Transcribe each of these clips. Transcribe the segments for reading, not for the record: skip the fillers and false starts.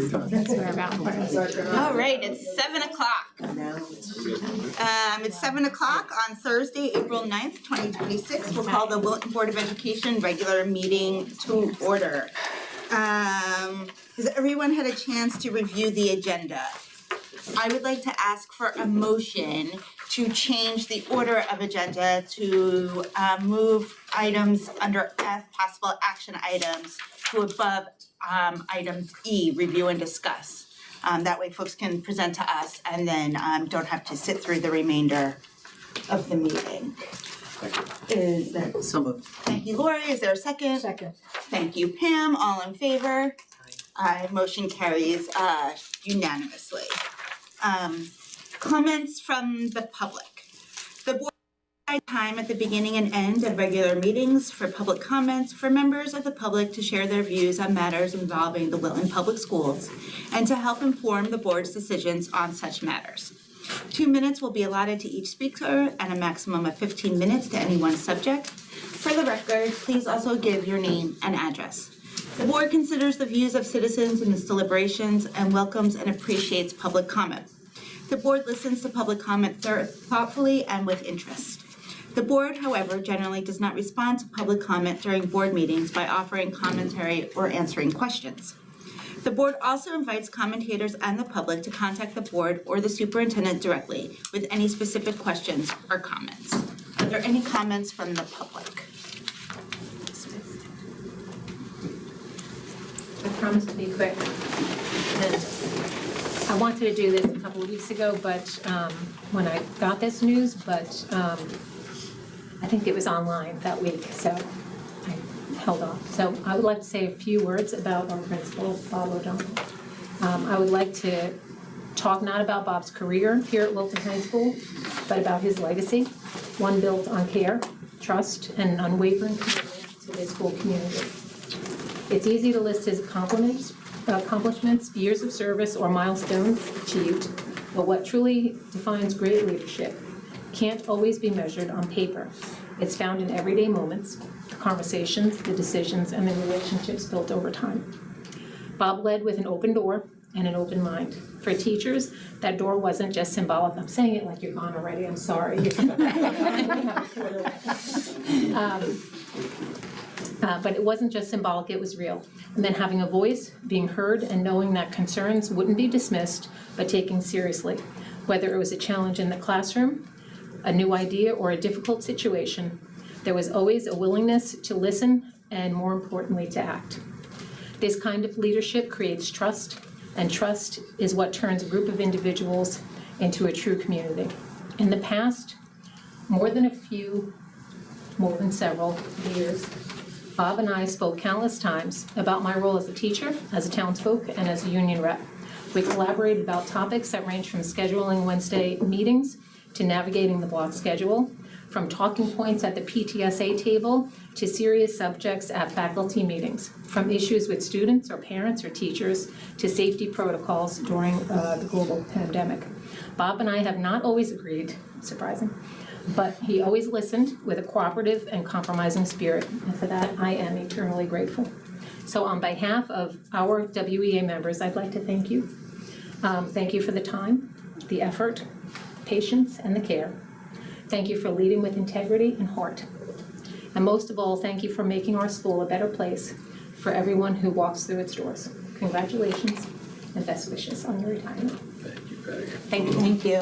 That's where about. All right, it's 7 o'clock. It's 7 o'clock on Thursday, April 9th, 2026. We'll call the Wilton Board of Education regular meeting to order. Has everyone had a chance to review the agenda? I would like to ask for a motion to change the order of agenda to move items under F, possible action items, to above items E, review and discuss. That way folks can present to us and then don't have to sit through the remainder of the meeting. Is there So moved. Thank you, Lori. Is there a second? Second. Thank you, Pam. All in favor? Aye. Motion carries unanimously. Comments from the public. The board provides time at the beginning and end of regular meetings for public comments for members of the public to share their views on matters involving the Wilton Public Schools and to help inform the board's decisions on such matters. 2 minutes will be allotted to each speaker and a maximum of 15 minutes to any one subject. For the record, please also give your name and address. The board considers the views of citizens in its deliberations and welcomes and appreciates public comment. The board listens to public comment thoughtfully and with interest. The board, however, generally does not respond to public comment during board meetings by offering commentary or answering questions. The board also invites commentators and the public to contact the board or the superintendent directly with any specific questions or comments. Are there any comments from the public? I promise to be quick. And I wanted to do this a couple of weeks ago, but when I got this news, but I think it was online that week, so I held off. So I would like to say a few words about our principal, Bob O'Donnell. I would like to talk not about Bob's career here at Wilton High School, but about his legacy, one built on care, trust, and an unwavering commitment to his school community. It's easy to list his accomplishments, years of service, or milestones achieved, but what truly defines great leadership can't always be measured on paper. It's found in everyday moments, the conversations, the decisions, and the relationships built over time. Bob led with an open door and an open mind. For teachers, that door wasn't just symbolic. I'm saying it like you're gone already, I'm sorry. But it wasn't just symbolic, it was real. And then having a voice, being heard, and knowing that concerns wouldn't be dismissed, but taken seriously. Whether it was a challenge in the classroom, a new idea, or a difficult situation, there was always a willingness to listen and, more importantly, to act. This kind of leadership creates trust, and trust is what turns a group of individuals into a true community. In the past, more than several years, Bob and I spoke countless times about my role as a teacher, as a townsfolk, and as a union rep. We collaborated about topics that range from scheduling Wednesday meetings to navigating the block schedule, from talking points at the PTSA table to serious subjects at faculty meetings, from issues with students or parents or teachers to safety protocols during the global pandemic. Bob and I have not always agreed, surprising, but he always listened with a cooperative and compromising spirit, and for that I am eternally grateful. So on behalf of our WEA members, I'd like to thank you. Thank you for the time, the effort, patience, and the care. Thank you for leading with integrity and heart. And most of all, thank you for making our school a better place for everyone who walks through its doors. Congratulations and best wishes on your retirement. Thank you, Patty. Thank you. Thank you.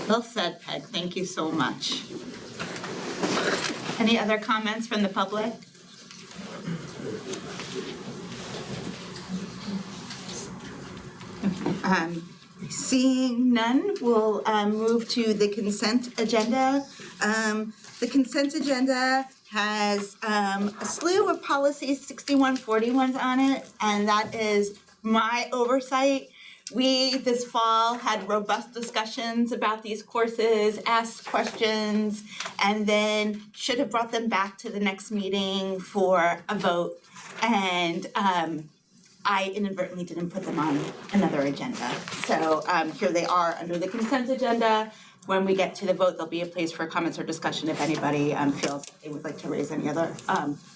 Well said, Peg. Thank you so much. Any other comments from the public? Seeing none, we'll move to the consent agenda. The consent agenda has a slew of policies, 6141s on it, and that is my oversight. We, this fall, had robust discussions about these courses, asked questions, and then should have brought them back to the next meeting for a vote. And I inadvertently didn't put them on another agenda. So here they are under the consent agenda. when we get to the vote, there'll be a place for comments or discussion if anybody feels they would like to raise any other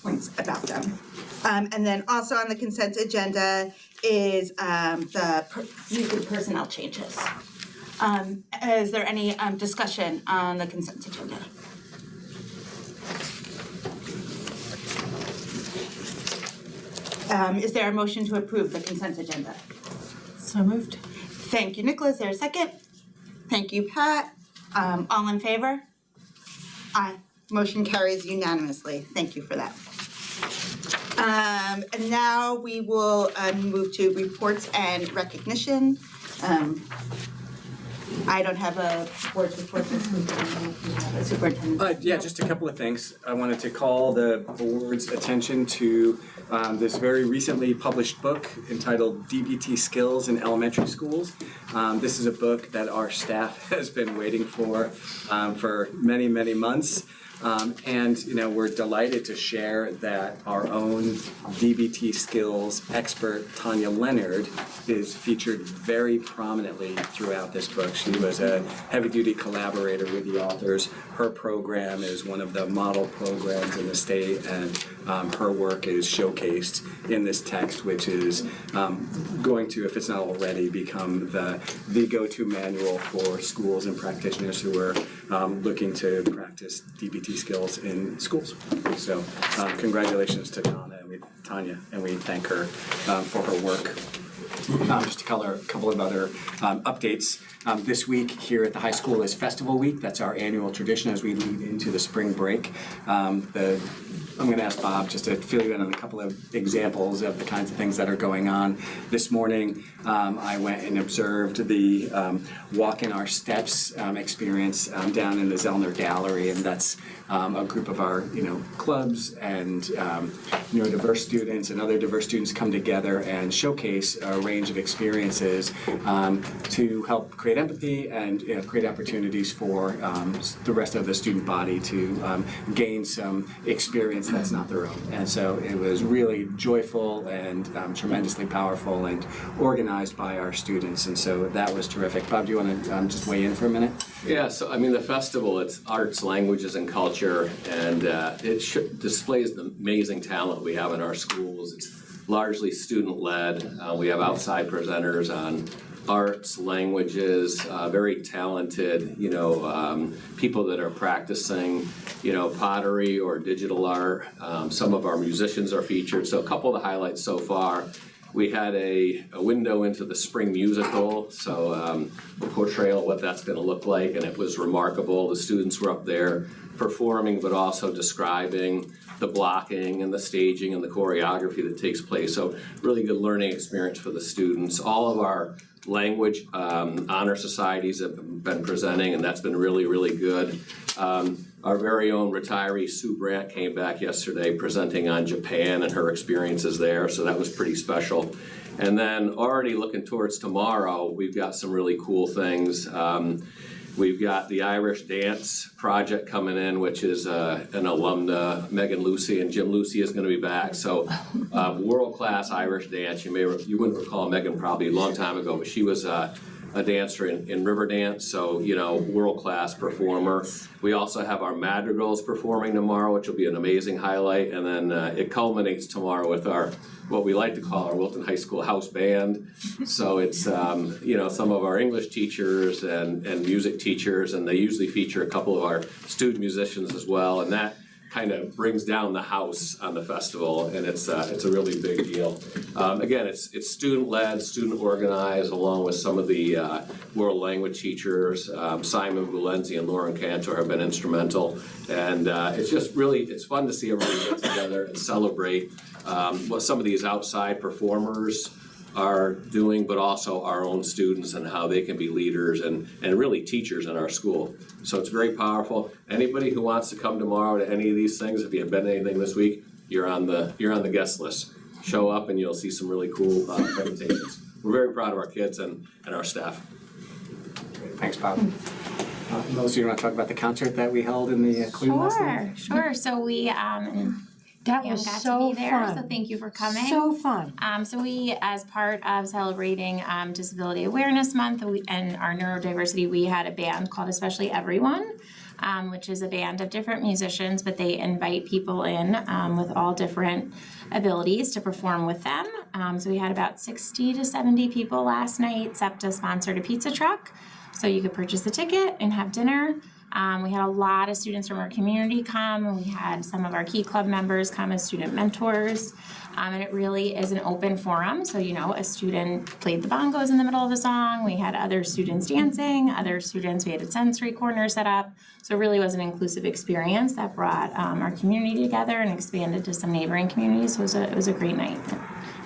points about them. And then also on the consent agenda is the personnel changes. Is there any discussion on the consent agenda? Is there a motion to approve the consent agenda? So moved. Thank you, Nicola. Is there a second? Thank you, Pat. All in favor? Aye. Motion carries unanimously. Thank you for that. And now we will move to reports and recognition. I don't have a board report this week. I don't know if you have a superintendent. Yeah, just a couple of things. I wanted to call the board's attention to this very recently published book entitled DBT Skills in Elementary Schools. This is a book that our staff has been waiting for many, many months. And we're delighted to share that our own DBT skills expert, Tanya Leonard, is featured very prominently throughout this book. She was a heavy-duty collaborator with the authors. Her program is one of the model programs in the state, and her work is showcased in this text, which is going to, if it's not already, become the go-to manual for schools and practitioners who are looking to practice DBT skills in schools. So congratulations to Tanya, and we thank her for her work. Just to color a couple of other updates. This week here at the high school is Festival Week. That's our annual tradition as we lead into the spring break. I'm going to ask Bob just to fill you in on a couple of examples of the kinds of things that are going on. This morning, I went and observed the Walk in Our Steps experience down in the Zellner Gallery, and that's a group of our clubs and neurodiverse students and other diverse students come together and showcase a range of experiences to help create empathy and create opportunities for the rest of the student body to gain some experience that's not their own. And so it was really joyful and tremendously powerful and organized by our students, and so that was terrific. Bob, do you want to just weigh in for a minute? Yeah, so I mean the festival, it's arts, languages, and culture, and it displays the amazing talent we have in our schools. It's largely student-led. We have outside presenters on arts, languages, very talented, people that are practicing, pottery or digital art. Some of our musicians are featured. So a couple of the highlights so far. We had a window into the spring musical, so a portrayal of what that's going to look like, and it was remarkable. The students were up there performing, but also describing the blocking and the staging and the choreography that takes place. So really good learning experience for the students. All of our language honor societies have been presenting, and that's been really, really good. Our very own retiree Sue Brandt came back yesterday presenting on Japan and her experiences there, so that was pretty special. And then already looking towards tomorrow, we've got some really cool things. We've got the Irish Dance Project coming in, which is an alumna, Megan Lucy, and Jim Lucy is going to be back. So world-class Irish dance. You wouldn't recall Megan probably a long time ago, but she was a dancer in river dance, so world-class performer. We also have our madrigals performing tomorrow, which will be an amazing highlight, and then it culminates tomorrow with our what we like to call our Wilton High School house band. So it's some of our English teachers and music teachers, and they usually feature a couple of our student musicians as well, and that kind of brings down the house on the festival, and it's a really big deal. Again, it's student-led, student-organized, along with some of the world language teachers. Simon Bulenzi and Lauren Cantor have been instrumental, and it's fun to see everybody get together and celebrate what some of these outside performers are doing, but also our own students and how they can be leaders and really teachers in our school. So it's very powerful. Anybody who wants to come tomorrow to any of these things, if you have been to anything this week, you're on the guest list. Show up and you'll see some really cool presentations. We're very proud of our kids and our staff. Thanks, Bob. Melissa, you want to talk about the concert that we held in the Queen last night? Sure. So we That Pam was got so to be there, fun. so thank you for coming. So fun. So we, as part of celebrating Disability Awareness Month and our neurodiversity, we had a band called Especially Everyone, which is a band of different musicians, but they invite people in with all different abilities to perform with them. So we had about 60 to 70 people last night. SEPTA sponsored a pizza truck, so you could purchase a ticket and have dinner. We had a lot of students from our community come. We had some of our Key Club members come as student mentors. And it really is an open forum. So, you know, a student played the bongos in the middle of a song. We had other students dancing, we had a sensory corner set up. So it really was an inclusive experience that brought our community together and expanded to some neighboring communities. So it was a great night.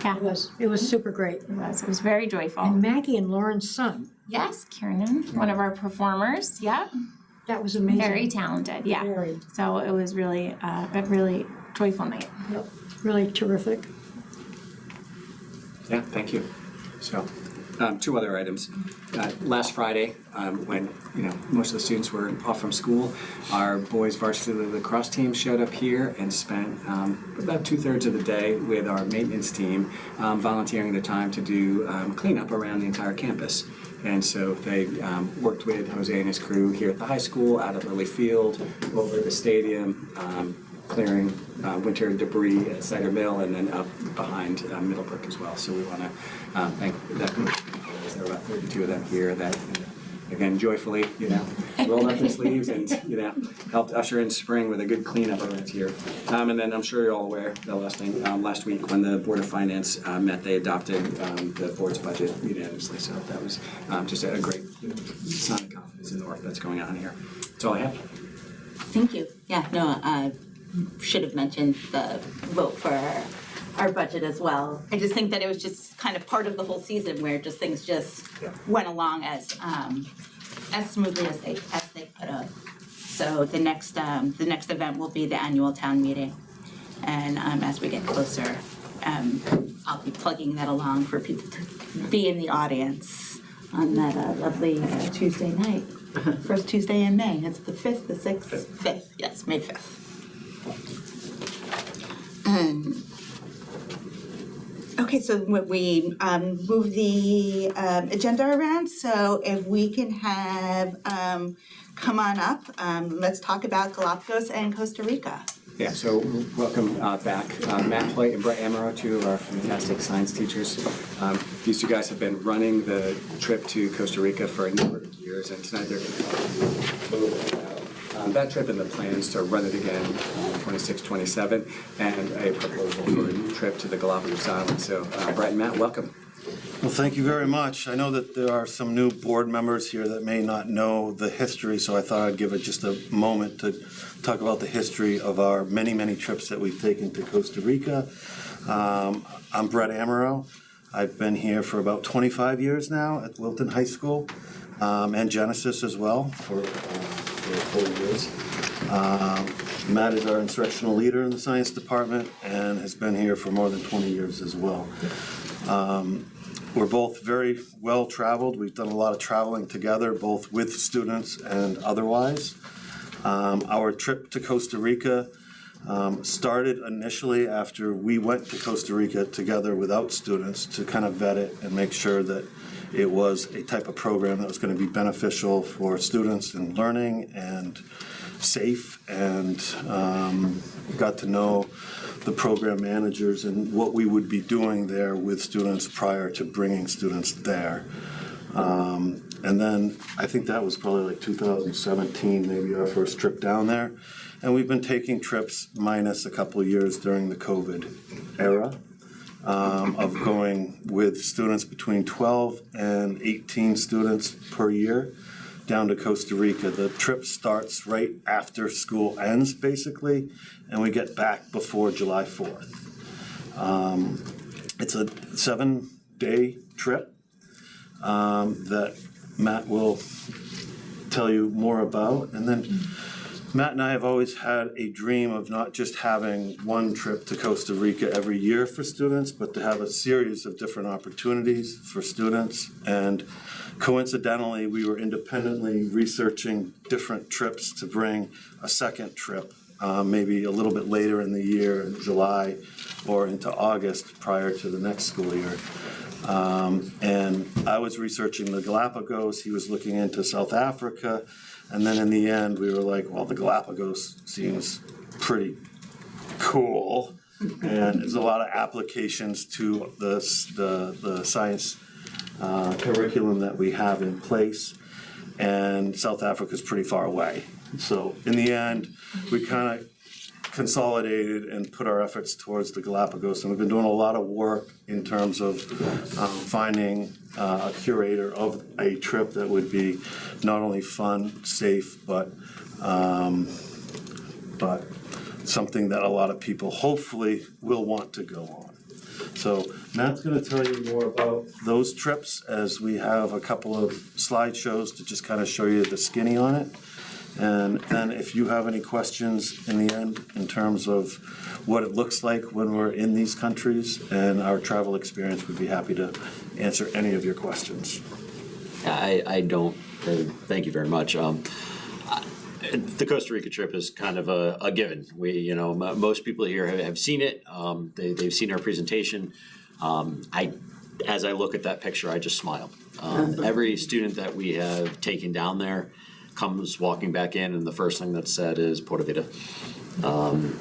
Yeah. It was super great. It was very joyful. And Maggie and Lauren's son, Yes, Kieran, one of our performers. Yep. that was amazing. Very talented, yeah. Very. So it was really a really joyful night. Yep. Really terrific. Yeah, thank you. So, two other items. Last Friday, when most of the students were off from school, our boys varsity lacrosse team showed up here and spent about 2/3 of the day with our maintenance team, volunteering their time to do cleanup around the entire campus. And so they worked with Jose and his crew here at the high school, out at Lily Field, over at the stadium, clearing winter debris at Cider Mill, and then up behind Middlebrook as well. So we want to thank that group. There were about 32 of them here that, again, joyfully, rolled up their sleeves and, helped usher in spring with a good cleanup around here. And then I'm sure you're all aware, the last thing, last week when the Board of Finance met, they adopted the board's budget unanimously. So that was just a great sign of confidence in the work that's going on here. That's all I have. Thank you. Yeah, no, I should have mentioned the vote for our budget as well. I just think that it was just kind of part of the whole season where just things just went along as smoothly as they could have. So the next event will be the annual town meeting, and as we get closer, I'll be plugging that along for people to be in the audience on that lovely Tuesday night. First Tuesday in May. It's the 5th, the 6th, 5th. Yes, May 5th. Okay, so we move the agenda around. So if we can have come on up, let's talk about Galapagos and Costa Rica. Yeah, so welcome back, Matt Hoyt and Brett Amaro, two of our fantastic science teachers. These two guys have been running the trip to Costa Rica for a number of years, and tonight they're going to talk to you a little bit about that trip and the plans to run it again 26, 27, and a proposal for a new trip to the Galapagos Islands. So Brett and Matt, welcome. Well, thank you very much. I know that there are some new board members here that may not know the history, so I thought I'd give it just a moment to talk about the history of our many, many trips that we've taken to Costa Rica. I'm Brett Amaro. I've been here for about 25 years now at Wilton High School, and Genesis as well for 4 years. Matt is our instructional leader in the science department and has been here for more than 20 years as well. We're both very well traveled. We've done a lot of traveling together, both with students and otherwise. Our trip to Costa Rica started initially after we went to Costa Rica together without students to kind of vet it and make sure that it was a type of program that was going to be beneficial for students in learning and safe, and got to know the program managers and what we would be doing there with students prior to bringing students there. And then I think that was probably like 2017, maybe our first trip down there. And we've been taking trips minus a couple of years during the COVID era, of going with students between 12 and 18 students per year down to Costa Rica. The trip starts right after school ends, basically, and we get back before July 4th. It's a 7-day trip that Matt will tell you more about. And then Matt and I have always had a dream of not just having one trip to Costa Rica every year for students, but to have a series of different opportunities for students. And coincidentally, we were independently researching different trips to bring a second trip maybe a little bit later in the year, in July or into August prior to the next school year. And I was researching the Galapagos, he was looking into South Africa, and then in the end, we were like, well, the Galapagos seems pretty cool. And there's a lot of applications to the science curriculum that we have in place, and South Africa's pretty far away. So in the end, we kind of consolidated and put our efforts towards the Galapagos, and we've been doing a lot of work in terms of finding a curator of a trip that would be not only fun, safe, but something that a lot of people hopefully will want to go on. So Matt's going to tell you more about those trips, as we have a couple of slideshows to just kind of show you the skinny on it. And then if you have any questions in the end in terms of what it looks like when we're in these countries and our travel experience, we'd be happy to answer any of your questions. I don't, thank you very much. The Costa Rica trip is kind of a given. Most people here have seen it. They've seen our presentation. As I look at that picture, I just smile. Every student that we have taken down there comes walking back in, and the first thing that's said is Pura Vida.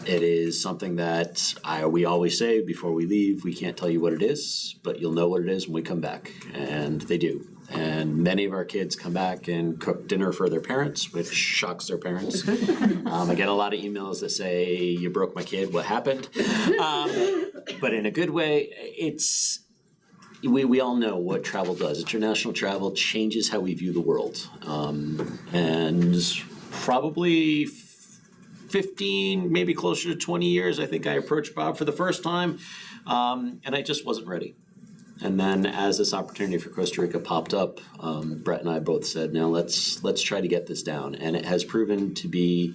It is something that we always say before we leave. We can't tell you what it is, but you'll know what it is when we come back, and they do. And many of our kids come back and cook dinner for their parents, which shocks their parents. I get a lot of emails that say, "You broke my kid, what happened?" But in a good way. We all know what travel does. International travel changes how we view the world. And probably 15, maybe closer to 20 years, I think I approached Bob for the first time, and I just wasn't ready. And then as this opportunity for Costa Rica popped up, Brett and I both said, "Now let's try to get this down." And it has proven to be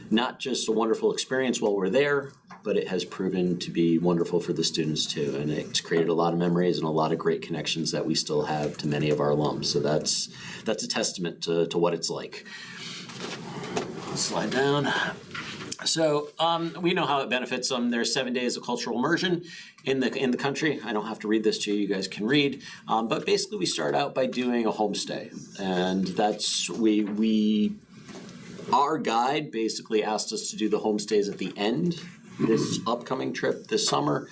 not just a wonderful experience while we're there, but it has proven to be wonderful for the students too. And it's created a lot of memories and a lot of great connections that we still have to many of our alums. So that's a testament to what it's like. I'll slide down. So we know how it benefits them. There's 7 days of cultural immersion in the country. I don't have to read this to you. You guys can read. But basically, we start out by doing a homestay, and that's our guide basically asked us to do the homestays at the end this upcoming trip this summer.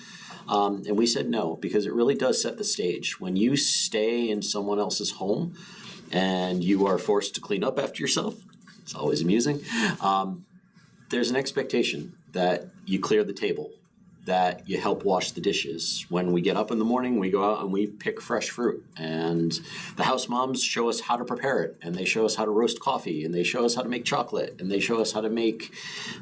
And we said no, because it really does set the stage. When you stay in someone else's home and you are forced to clean up after yourself, it's always amusing. There's an expectation that you clear the table, that you help wash the dishes. When we get up in the morning, we go out and we pick fresh fruit. And the house moms show us how to prepare it. And they show us how to roast coffee. And they show us how to make chocolate. And they show us how to make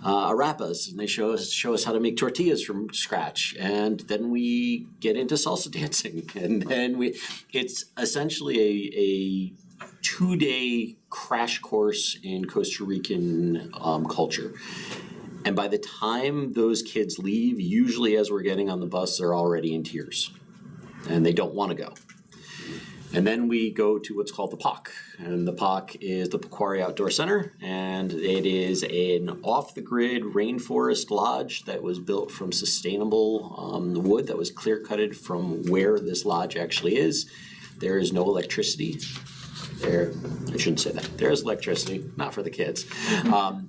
arepas. And they show us how to make tortillas from scratch. And then we get into salsa dancing. And then it's essentially a 2-day crash course in Costa Rican culture. And by the time those kids leave, usually as we're getting on the bus, they're already in tears and they don't want to go. And then we go to what's called the POC. And the POC is the Pequari Outdoor Center. And it is an off-the-grid rainforest lodge that was built from sustainable wood that was clear-cutted from where this lodge actually is. There is no electricity. I shouldn't say that. There is electricity, not for the kids.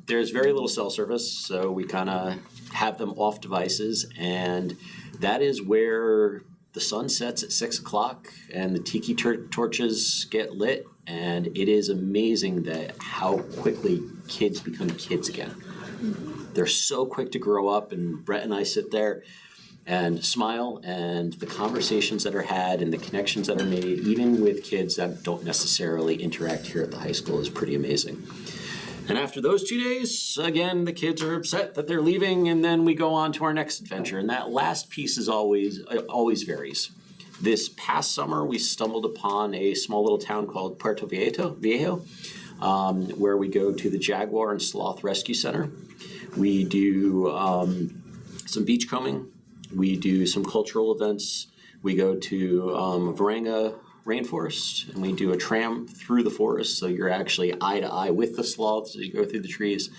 There's very little cell service, so we kind of have them off devices, and that is where the sun sets at 6 o'clock and the tiki torches get lit, and it is amazing that how quickly kids become kids again. They're so quick to grow up, and Brett and I sit there and smile, and the conversations that are had and the connections that are made, even with kids that don't necessarily interact here at the high school, is pretty amazing. And after those 2 days, again, the kids are upset that they're leaving, and then we go on to our next adventure. And that last piece is always varies. This past summer, we stumbled upon a small little town called Puerto Viejo, where we go to the Jaguar and Sloth Rescue Center. We do some beachcombing. We do some cultural events. We go to Varanga rainforest, and we do a tram through the forest, so you're actually eye to eye with the sloths as you go through the trees.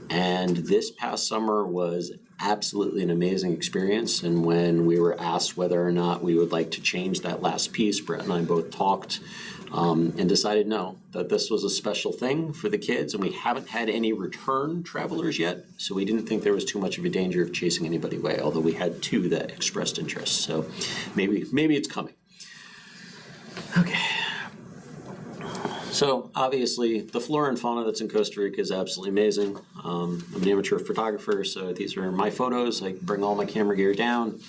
And this past summer was absolutely an amazing experience, and when we were asked whether or not we would like to change that last piece, Brett and I both talked and decided no, that this was a special thing for the kids, and we haven't had any return travelers yet, so we didn't think there was too much of a danger of chasing anybody away, although we had 2 that expressed interest, so maybe it's coming. Okay. So obviously the flora and fauna that's in Costa Rica is absolutely amazing. I'm an amateur photographer, so these are my photos. I bring all my camera gear down.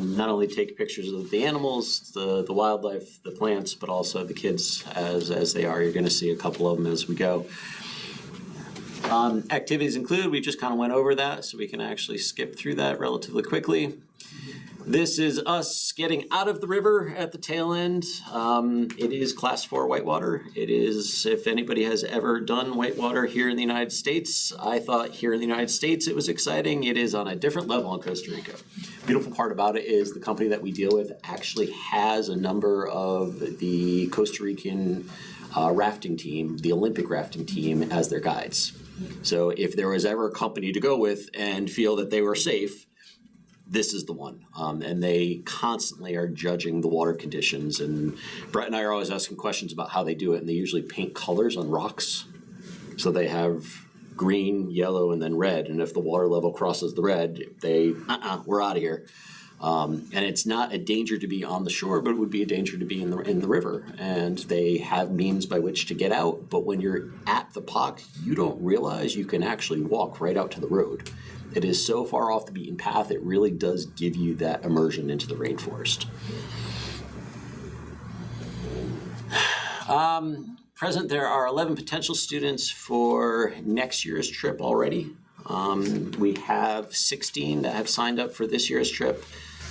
Not only take pictures of the animals, the wildlife, the plants, but also the kids as they are. You're going to see a couple of them as we go. Activities include, we just kind of went over that, so we can actually skip through that relatively quickly. This is us getting out of the river at the tail end. It is Class 4 whitewater. It is, if anybody has ever done whitewater here in the United States, I thought here in the United States it was exciting. It is on a different level in Costa Rica. Beautiful part about it is the company that we deal with actually has a number of the Costa Rican rafting team, the Olympic rafting team, as their guides. So if there was ever a company to go with and feel that they were safe, this is the one. And they constantly are judging the water conditions. And Brett and I are always asking questions about how they do it. And they usually paint colors on rocks. So they have green, yellow, and then red. And if the water level crosses the red, they, we're out of here. And it's not a danger to be on the shore, but it would be a danger to be in the river. And they have means by which to get out. But when you're at the POC, you don't realize you can actually walk right out to the road. It is so far off the beaten path, it really does give you that immersion into the rainforest. Present, there are 11 potential students for next year's trip already. We have 16 that have signed up for this year's trip,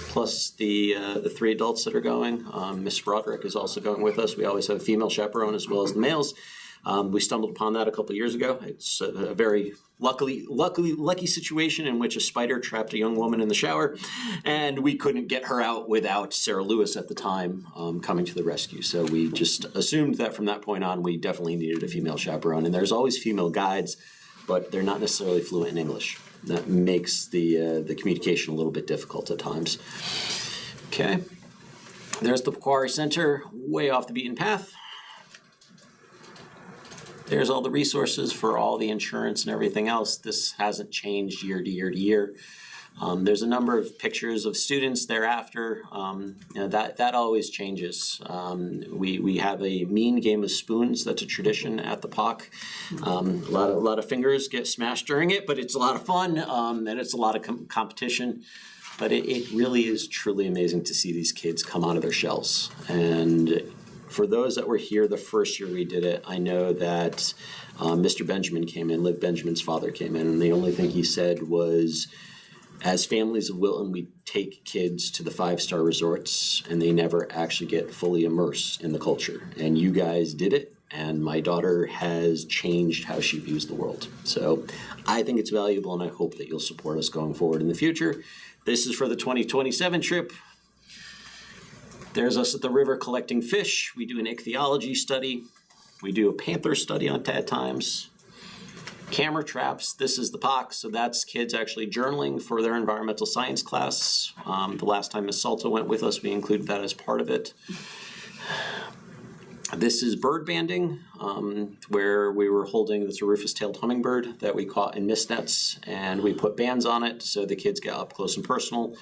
plus the 3 adults that are going. Miss Broderick is also going with us. We always have a female chaperone as well as the males. We stumbled upon that a couple of years ago. It's a very lucky situation in which a spider trapped a young woman in the shower, and we couldn't get her out without Sarah Lewis at the time coming to the rescue. So we just assumed that from that point on, we definitely needed a female chaperone. And there's always female guides, but they're not necessarily fluent in English. That makes the communication a little bit difficult at times. Okay, there's the Pequari Center, way off the beaten path. There's all the resources for all the insurance and everything else. This hasn't changed year to year to year. There's a number of pictures of students thereafter. That always changes. We have a mean game of spoons. That's a tradition at the POC. A lot of fingers get smashed during it, but it's a lot of fun and it's a lot of competition. But it really is truly amazing to see these kids come out of their shells. And for those that were here the first year we did it, I know that Mr. Benjamin came in, Liv Benjamin's father came in, and the only thing he said was, as families of Wilton, we take kids to the 5-star resorts and they never actually get fully immersed in the culture. And you guys did it, and my daughter has changed how she views the world. So I think it's valuable, and I hope that you'll support us going forward in the future. This is for the 2027 trip. There's us at the river collecting fish. We do an ichthyology study. We do a panther study at times. Camera traps. This is the POC, so that's kids actually journaling for their environmental science class. The last time Ms. Salta went with us, we included that as part of it. This is bird banding, where we were holding this rufous-tailed hummingbird that we caught in mist nets, and we put bands on it so the kids get up close and personal.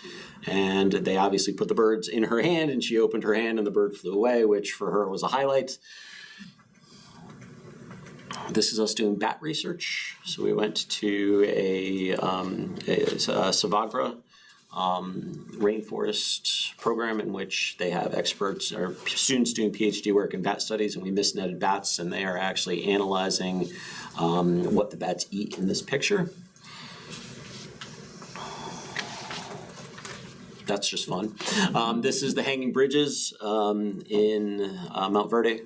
And they obviously put the birds in her hand, and she opened her hand and the bird flew away, which for her was a highlight. This is us doing bat research. So we went to a Savagra rainforest program in which they have experts or students doing PhD work in bat studies, and we misnetted bats, and they are actually analyzing what the bats eat in this picture. That's just fun. This is the hanging bridges in Mount Verde.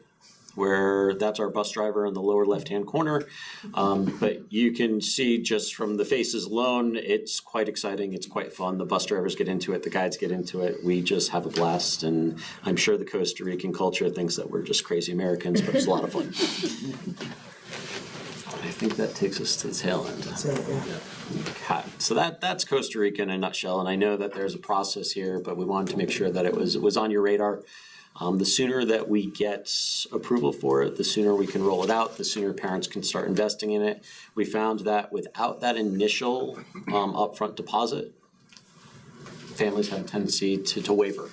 where that's our bus driver in the lower left-hand corner. But you can see just from the faces alone, it's quite exciting, it's quite fun. The bus drivers get into it, the guides get into it. We just have a blast, and I'm sure the Costa Rican culture thinks that we're just crazy Americans, but it's a lot of fun. I think that takes us to the tail end. That's it, yeah. Okay. So that's Costa Rica in a nutshell, and I know that there's a process here, but we wanted to make sure that it was on your radar. The sooner that we get approval for it, the sooner we can roll it out, the sooner parents can start investing in it. We found that without that initial upfront deposit, families have a tendency to waver.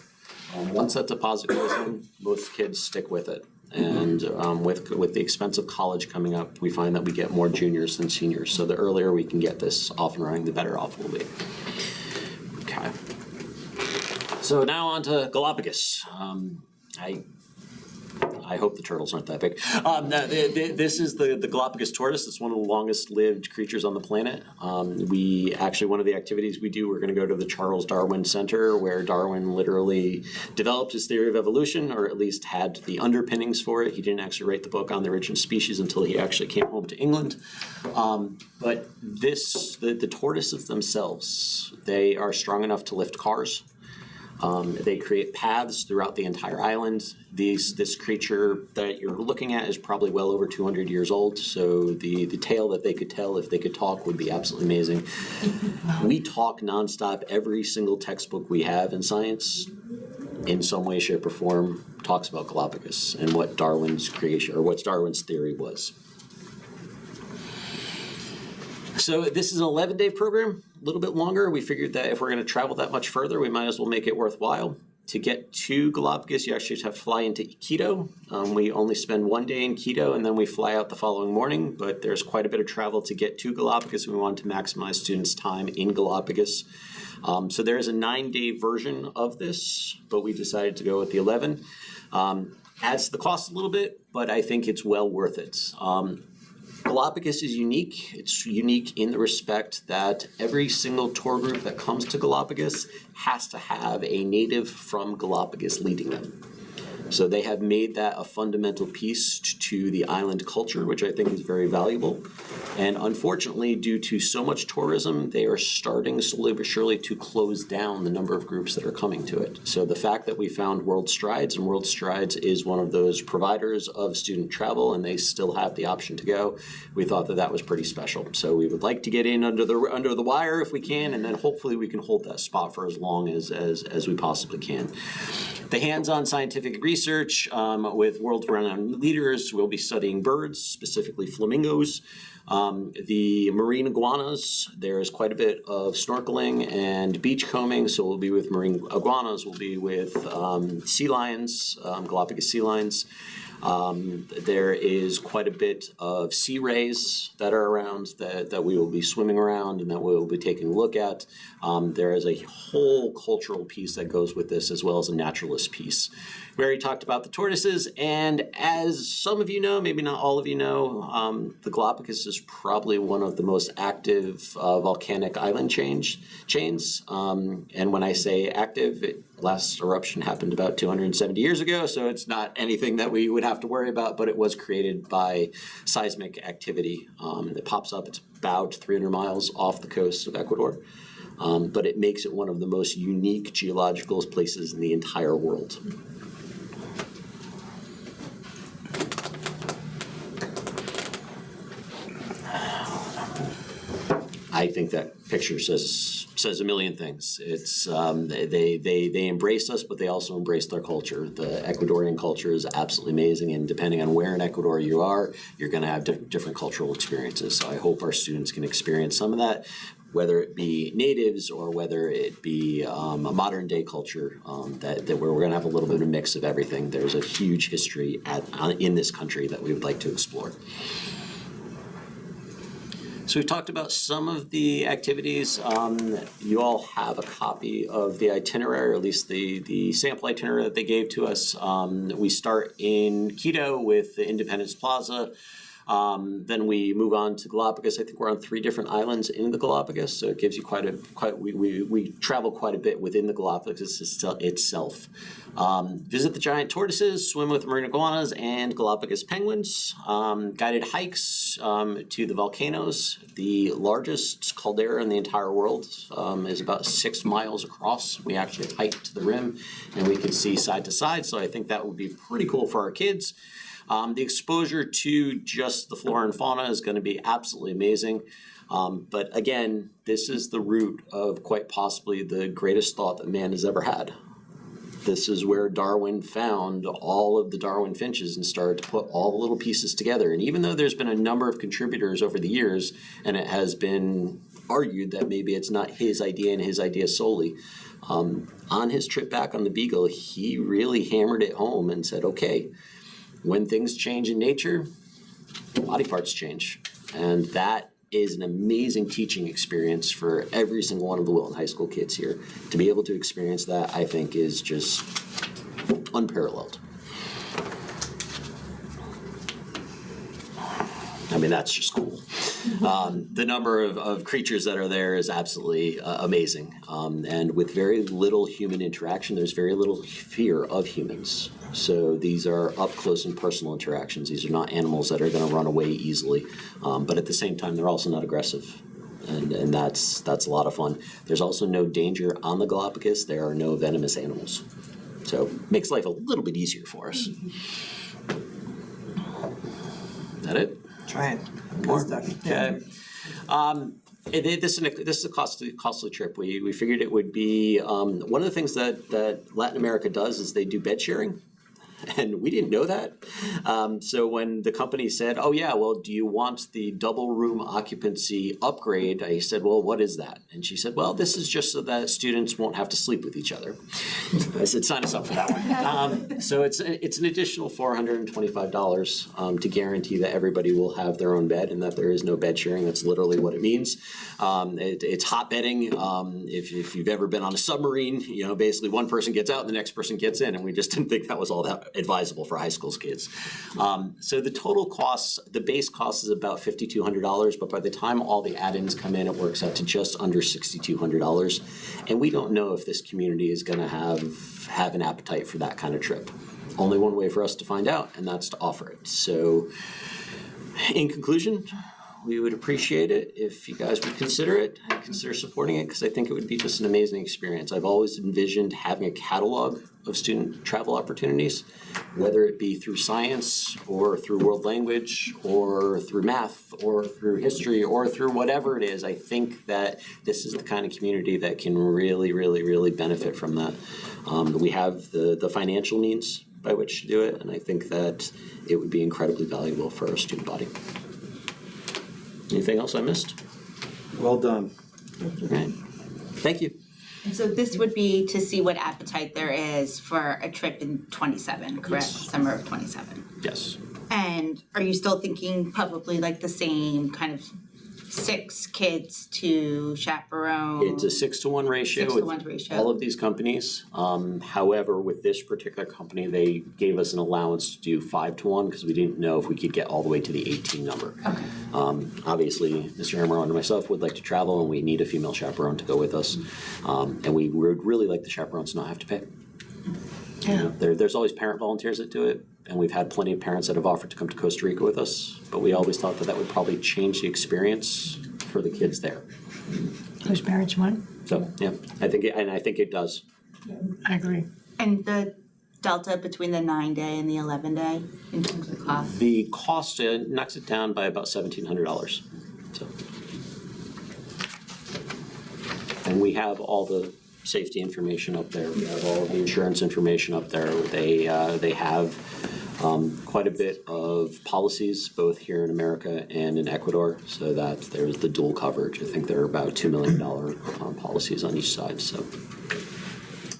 Once that deposit goes in, most kids stick with it. And with the expense of college coming up, we find that we get more juniors than seniors. So the earlier we can get this off and running, the better off we'll be. Okay. So now on to Galapagos. I hope the turtles aren't that big. This is the Galapagos tortoise. It's one of the longest lived creatures on the planet. One of the activities we do, we're going to go to the Charles Darwin Center, where Darwin literally developed his theory of evolution, or at least had the underpinnings for it. He didn't actually write the book on the origin of species until he actually came home to England. But the tortoises themselves, they are strong enough to lift cars. They create paths throughout the entire island. This creature that you're looking at is probably well over 200 years old, so the tale that they could tell if they could talk would be absolutely amazing. We talk nonstop. Every single textbook we have in science, in some way, shape, or form, talks about Galapagos and what Darwin's creation, or what Darwin's theory was. So this is an 11-day program, a little bit longer. We figured that if we're going to travel that much further, we might as well make it worthwhile. To get to Galapagos, you actually have to fly into Quito. We only spend 1 day in Quito, and then we fly out the following morning, but there's quite a bit of travel to get to Galapagos, and we wanted to maximize students' time in Galapagos. So there is a 9-day version of this, but we decided to go with the 11. Adds to the cost a little bit, but I think it's well worth it. Galapagos is unique. It's unique in the respect that every single tour group that comes to Galapagos has to have a native from Galapagos leading them. So they have made that a fundamental piece to the island culture, which I think is very valuable. And unfortunately, due to so much tourism, they are starting slowly but surely to close down the number of groups that are coming to it. So the fact that we found World Strides, and World Strides is one of those providers of student travel, and they still have the option to go, we thought that that was pretty special. So we would like to get in under the wire if we can, and then hopefully we can hold that spot for as long as we possibly can. The hands-on scientific research with world-renowned leaders. We'll be studying birds, specifically flamingos. The marine iguanas, there's quite a bit of snorkeling and beach combing, so we'll be with marine iguanas, we'll be with sea lions, Galapagos sea lions. There is quite a bit of sea rays that are around that we will be swimming around and that we will be taking a look at. There is a whole cultural piece that goes with this, as well as a naturalist piece. We already talked about the tortoises, and as some of you know, maybe not all of you know, the Galapagos is probably one of the most active volcanic island chains. And when I say active, last eruption happened about 270 years ago, so it's not anything that we would have to worry about, but it was created by seismic activity. It pops up, it's about 300 miles off the coast of Ecuador, but it makes it one of the most unique geological places in the entire world. I think that picture says a million things. It's they embrace us, but they also embrace their culture. The Ecuadorian culture is absolutely amazing, and depending on where in Ecuador you are, you're going to have different cultural experiences. So I hope our students can experience some of that, whether it be natives or whether it be a modern day culture, that where we're going to have a little bit of a mix of everything. There's a huge history in this country that we would like to explore. So we've talked about some of the activities. You all have a copy of the itinerary, or at least the sample itinerary that they gave to us. We start in Quito with the Independence Plaza. Then we move on to Galapagos. I think we're on 3 different islands in the Galapagos, so it gives you we travel quite a bit within the Galapagos itself. Visit the giant tortoises, swim with marine iguanas and Galapagos penguins, guided hikes to the volcanoes. The largest caldera in the entire world is about 6 miles across. We actually hiked to the rim and we could see side to side, so I think that would be pretty cool for our kids. The exposure to just the flora and fauna is going to be absolutely amazing. But again, this is the root of quite possibly the greatest thought that man has ever had. This is where Darwin found all of the Darwin finches and started to put all the little pieces together. And even though there's been a number of contributors over the years, and it has been argued that maybe it's not his idea and his idea solely, on his trip back on the Beagle, he really hammered it home and said, okay, when things change in nature, body parts change. And that is an amazing teaching experience for every single one of the Wilton High School kids here. To be able to experience that, I think, is just unparalleled. I mean, that's just cool. The number of creatures that are there is absolutely amazing. And with very little human interaction, there's very little fear of humans. So these are up close and personal interactions. These are not animals that are going to run away easily. But at the same time, they're also not aggressive. And that's a lot of fun. There's also no danger on the Galapagos. There are no venomous animals. So it makes life a little bit easier for us. Is that it? Try it. More? Stuck. Okay. This is a costly trip. We figured it would be one of the things that Latin America does is they do bed sharing. And we didn't know that. So when the company said, oh yeah, well, do you want the double room occupancy upgrade? I said, well, what is that? And she said, well, this is just so that students won't have to sleep with each other. I said, sign us up for that one. So it's an additional $425 to guarantee that everybody will have their own bed and that there is no bed sharing. That's literally what it means. It's hot bedding. If you've ever been on a submarine, basically one person gets out and the next person gets in, and we just didn't think that was all that advisable for high school kids. So the total cost, the base cost is about $5,200, but by the time all the add-ins come in, it works out to just under $6,200. And we don't know if this community is going to have an appetite for that kind of trip. Only one way for us to find out, and that's to offer it. So in conclusion, we would appreciate it if you guys would consider it and consider supporting it, because I think it would be just an amazing experience. I've always envisioned having a catalog of student travel opportunities, whether it be through science or through world language or through math or through history or through whatever it is. I think that this is the kind of community that can really, really, really benefit from that. We have the financial means by which to do it, and I think that it would be incredibly valuable for our student body. Anything else I missed? Well done. All right. Thank you. And so this would be to see what appetite there is for a trip in 27, correct? Yes. Summer of 27. Yes. And are you still thinking probably like the same kind of 6 kids to chaperone? It's a 6-to-1 ratio 6 to 1 with ratio. all of these companies. However, with this particular company, they gave us an allowance to do 5-to-1 because we didn't know if we could get all the way to the 18 number. Okay. Obviously, Mr. Amaron and myself would like to travel, and we need a female chaperone to go with us. And we would really like the chaperones to not have to pay. Yeah. There's always parent volunteers that do it, and we've had plenty of parents that have offered to come to Costa Rica with us, but we always thought that would probably change the experience for the kids there. Those parents want? So, yeah, I think it does. I agree. And the delta between the 9-day and the 11-day in terms of cost? The cost knocks it down by about $1,700. So, and we have all the safety information up there. We have all of the insurance information up there. They have quite a bit of policies, both here in America and in Ecuador, so that there's the dual coverage. I think there are about $2 million policies on each side. So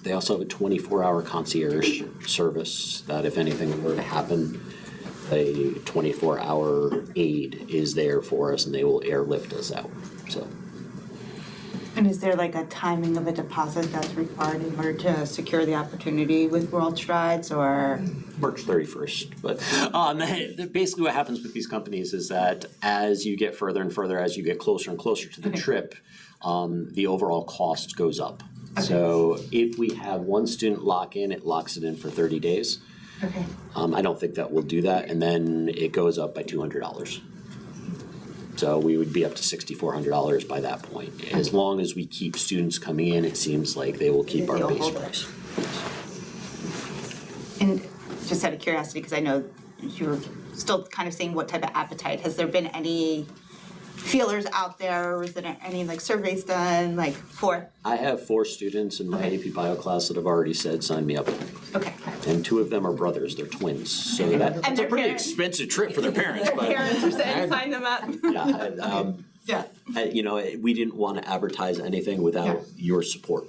they also have a 24-hour concierge service that if anything were to happen, a 24-hour aid is there for us, and they will airlift us out. So And is there like a timing of a deposit that's required in order to secure the opportunity with World Strides, or? March 31st. But basically what happens with these companies is that as you get further and further, as you get closer and closer to the trip, the overall cost goes up. Okay. So if we have one student lock in, it locks it in for 30 days. Okay. I don't think that we'll do that, and then it goes up by $200. So we would be up to $6,400 by that point. As long as we keep students coming in, it seems like they will keep our They'll base hold it. price. And just out of curiosity, because I know you're still kind of seeing what type of appetite, has there been any feelers out there, or is there any like surveys done, like for? I have 4 students in my AP Bio class that have already said, sign me up. Okay. And 2 of them are brothers, they're twins, so that's a their pretty parents- expensive trip for their parents, but. Parents are saying, sign them up. Yeah, Yeah. you know, we didn't want to advertise anything without your support.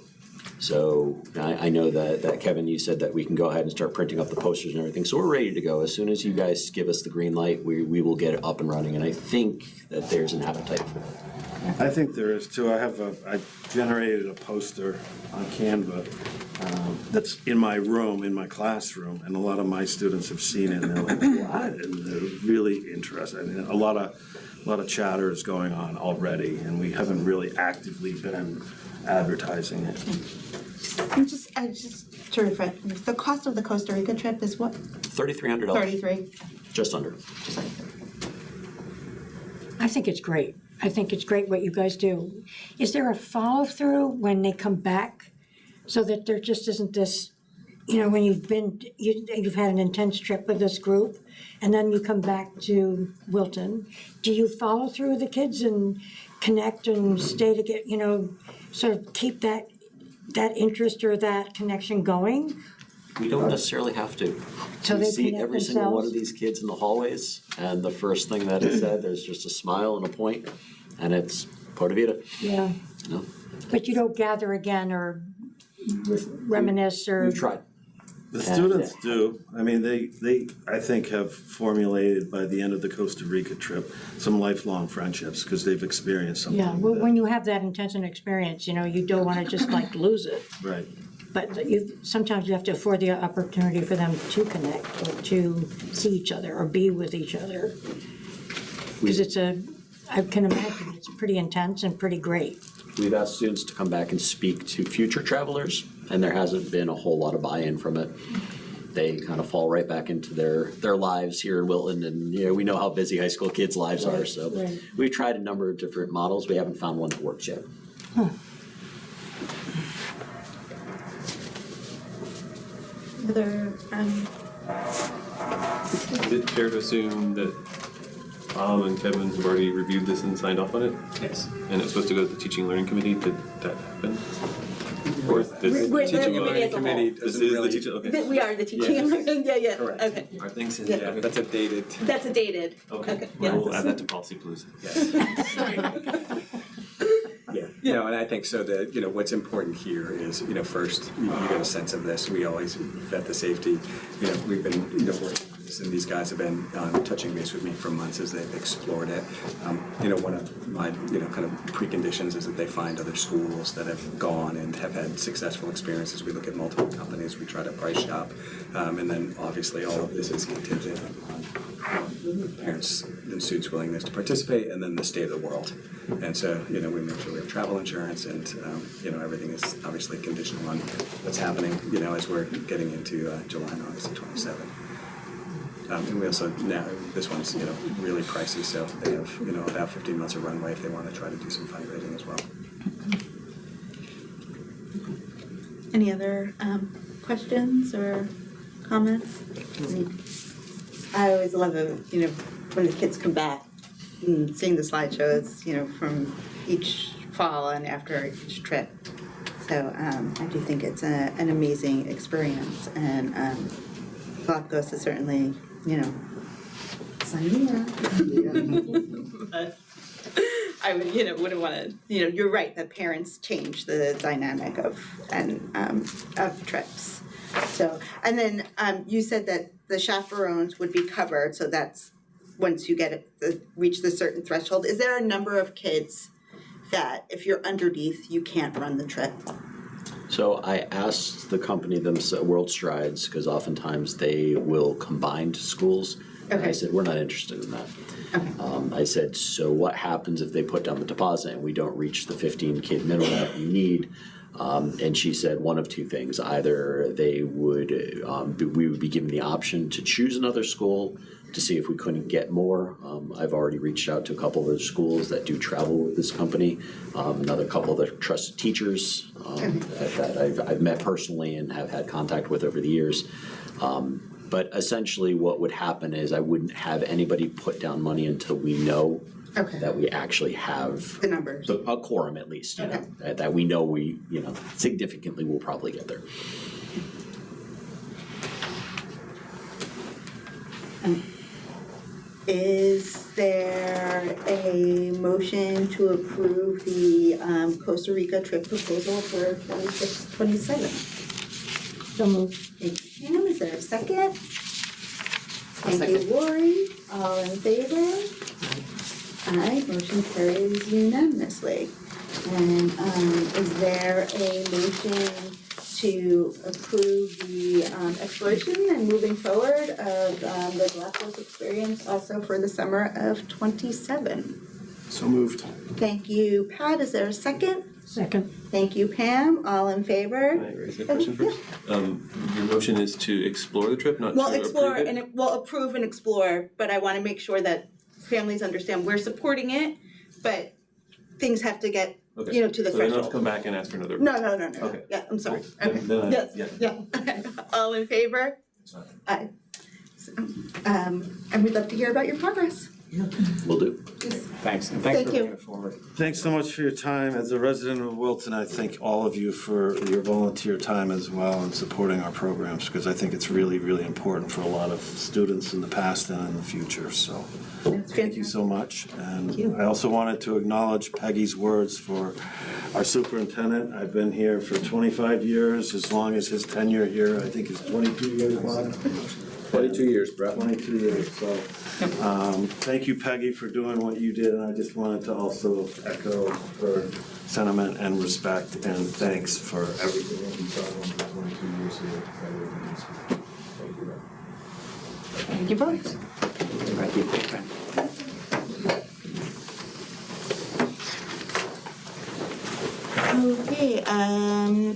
So I know that Kevin, you said that we can go ahead and start printing up the posters and everything, so we're ready to go. As soon as you guys give us the green light, we will get it up and running, and I think that there's an appetite for that. I think there is too. I generated a poster on Canva that's in my room, in my classroom, and a lot of my students have seen it and they're like, what? And they're really interested. And a lot of chatter is going on already, and we haven't really actively been advertising it. I'm just to refresh, the cost of the Costa Rica trip is what? $3,300. 33? Just under. I think it's great. I think it's great what you guys do. Is there a follow-through when they come back so that there just isn't this, you know, when you've had an intense trip with this group and then you come back to Wilton, do you follow through with the kids and connect and stay to get, you know, sort of keep that interest or that connection going? We don't necessarily have to. So We they see connect every single one of themselves? these kids in the hallways, and the first thing that is said, there's just a smile and a point, and it's Pura Vida. Yeah. You know? But you don't gather again or reminisce or? We've tried. The students do. I mean, they I think have formulated by the end of the Costa Rica trip some lifelong friendships because they've experienced something. Yeah, well, when you have that intense an experience, you know, you don't want to just like lose it. Right. But sometimes you have to afford the opportunity for them to connect or to see each other or be with each other. Because I can imagine it's pretty intense and pretty great. We've asked students to come back and speak to future travelers, and there hasn't been a whole lot of buy-in from it. They kind of fall right back into their lives here in Wilton, and you know, we know how busy high school kids' lives are, so right. we've tried a number of different models. We haven't found one that works yet. Other, Is it fair to assume that Bob and Kevin have already reviewed this and signed off on it? Yes. And it's supposed to go to the teaching learning committee? Did that happen? Or is this? We're the Teaching committee learning as a committee whole. This doesn't is the really. teacher, okay. We are the teaching and learning, yeah, Correct. okay. Are things in? Yeah, that's a dated. That's a dated. Okay, yeah. we'll add that to policy, please. Yeah, no, and I think so that, you know, what's important here is, you know, first, you get a sense of this. We always vet the safety. You know, we've been, you know, working on this, and these guys have been touching base with me for months as they've explored it. You know, one of my, you know, kind of preconditions is that they find other schools that have gone and have had successful experiences. We look at multiple companies, we try to price shop, and then obviously all of this is contingent upon parents and students' willingness to participate, and then the state of the world. And so, you know, we make sure we have travel insurance, and you know, everything is obviously conditional on what's happening, you know, as we're getting into July and August of 27. And we also, now, this one's, you know, really pricey, so they have, you know, about 15 months of runway if they want to try to do some fundraising as well. Any other questions or comments? I always love it, you know, when the kids come back and seeing the slideshows, you know, from each fall and after each trip. So I do think it's an amazing experience, and Galapagos is certainly, you know, signing me up. But I would, you know, wouldn't want to, you know, you're right, that parents change the dynamic of trips. So, and then you said that the chaperones would be covered, so that's once you get reach the certain threshold. Is there a number of kids that if you're underneath, you can't run the trip? So I asked the company themselves, World Strides, because oftentimes they will combine schools. And I Okay. said, we're not interested in that. I said, so what happens if they put down the deposit and we don't reach the 15 kid minimum that we need? And she said one of two things. Either they would, we would be given the option to choose another school to see if we couldn't get more. I've already reached out to a couple of other schools that do travel with this company, another couple of the trusted teachers that I've met personally and have had contact with over the years. But essentially what would happen is I wouldn't have anybody put down money until we know Okay. that we actually have The numbers. a quorum at least, you know, Okay. that we know we, significantly will probably get there. Is there a motion to approve the Costa Rica trip proposal for 26, 27? So moved. Thank you, Pam. Is there a second? Thank you, Lori. All in favor? Aye, motion carries unanimously. And is there a motion to approve the exploration and moving forward of the Galapagos experience also for the summer of 27? So moved. Thank you, Pat. Is there a second? Second. Thank you, Pam. All in favor? Can I raise a question first? Your motion is to explore the trip, not to Well, approve explore it? and we'll approve and explore, but I want to make sure that families understand we're supporting it, but things have to get, Okay. to the So then I'll threshold. come back and ask for another. No. Okay. Yeah, I'm sorry. Then- Okay. then I- Yes, yeah. yeah. All in favor? Aye. So, and we'd love to hear about your progress. Will do. Thanks, and thanks Thank for you. bringing it forward. Thanks so much for your time. As a resident of Wilton, I thank all of you for your volunteer time as well in supporting our programs, because I think it's really, really important for a lot of students in the past and in the future. So thank you so much. And I also wanted to acknowledge Peggy's words for our superintendent. I've been here for 25 years, as long as his tenure here, I think, is 22 years long. 22 years, Brett. 22 years, so, thank you, Peggy, for doing what you did, and I just wanted to also echo her sentiment and respect and thanks for everything that you've done over 22 years here. Thank you. Thank you both. Thank you. Okay,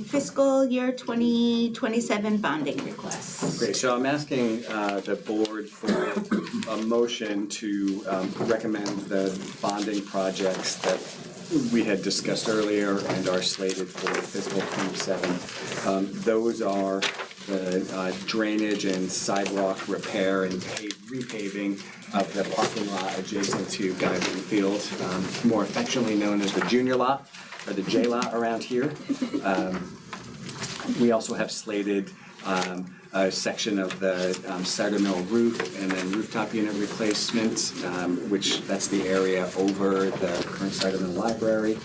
fiscal year 2027 bonding requests. Great, so I'm asking the board for a motion to recommend the bonding projects that we had discussed earlier and are slated for fiscal '27. Those are the drainage and sidewalk repair and repaving of the parking lot adjacent to Guyville Field, more affectionately known as the junior lot, or the J lot around here. We also have slated a section of the cider mill roof and then rooftop unit replacement, which that's the area over the current cider mill library.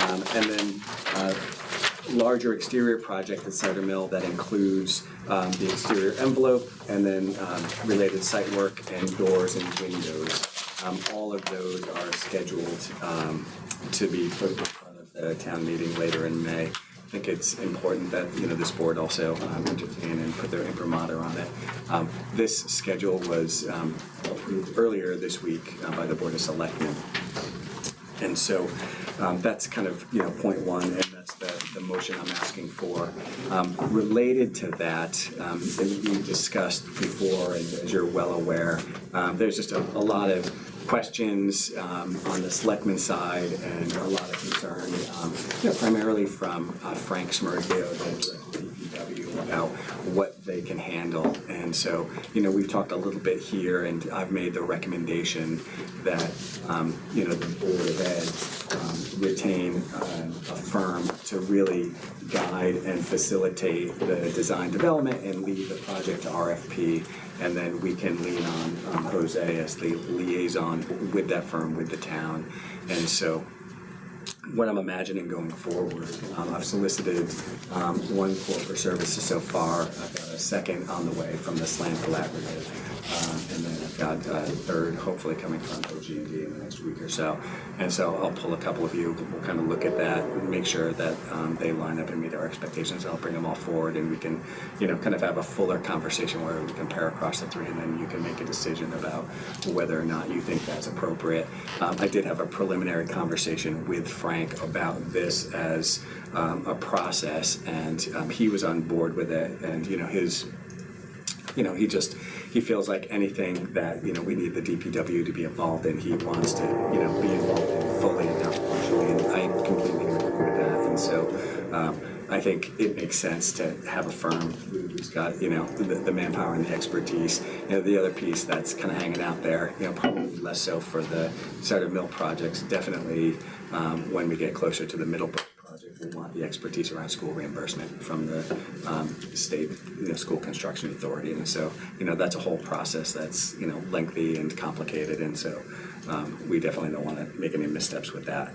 And then larger exterior project at cider mill that includes the exterior envelope and then related site work and doors and windows. All of those are scheduled to be put in front of the town meeting later in May. I think it's important that, this board also entertain and put their imprimatur on it. This schedule was approved earlier this week by the Board of Selectmen. And so that's kind of, point one, and that's the motion I'm asking for. Related to that, as we discussed before, and as you're well aware, there's just a lot of questions on the selectmen side and a lot of concern, primarily from Frank Smergio, the director of DPW, about what they can handle. And so, we've talked a little bit here, and I've made the recommendation that, the Board of Ed retain a firm to really guide and facilitate the design development and lead the project to RFP. And then we can lean on Jose as the liaison with that firm, with the town. And so what I'm imagining going forward. I've solicited one call for services so far. I've got a second on the way from the SLAM Collaborative. And then I've got a third hopefully coming from OG&D in the next week or so. And so I'll pull a couple of you. We'll kind of look at that and make sure that they line up and meet our expectations. I'll bring them all forward and we can, kind of have a fuller conversation where we compare across the three and then you can make a decision about whether or not you think that's appropriate. I did have a preliminary conversation with Frank about this as a process, and he was on board with it, and he feels like anything that we need the DPW to be involved in, he wants to be involved in fully and not partially, and I completely agree with that. And so I think it makes sense to have a firm who's got the manpower and the expertise. The other piece that's kind of hanging out there, probably less so for the Sutter Mill projects. Definitely when we get closer to the Middlebrook project, we want the expertise around school reimbursement from the state school construction authority, and so that's a whole process that's lengthy and complicated, and so we definitely don't want to make any missteps with that.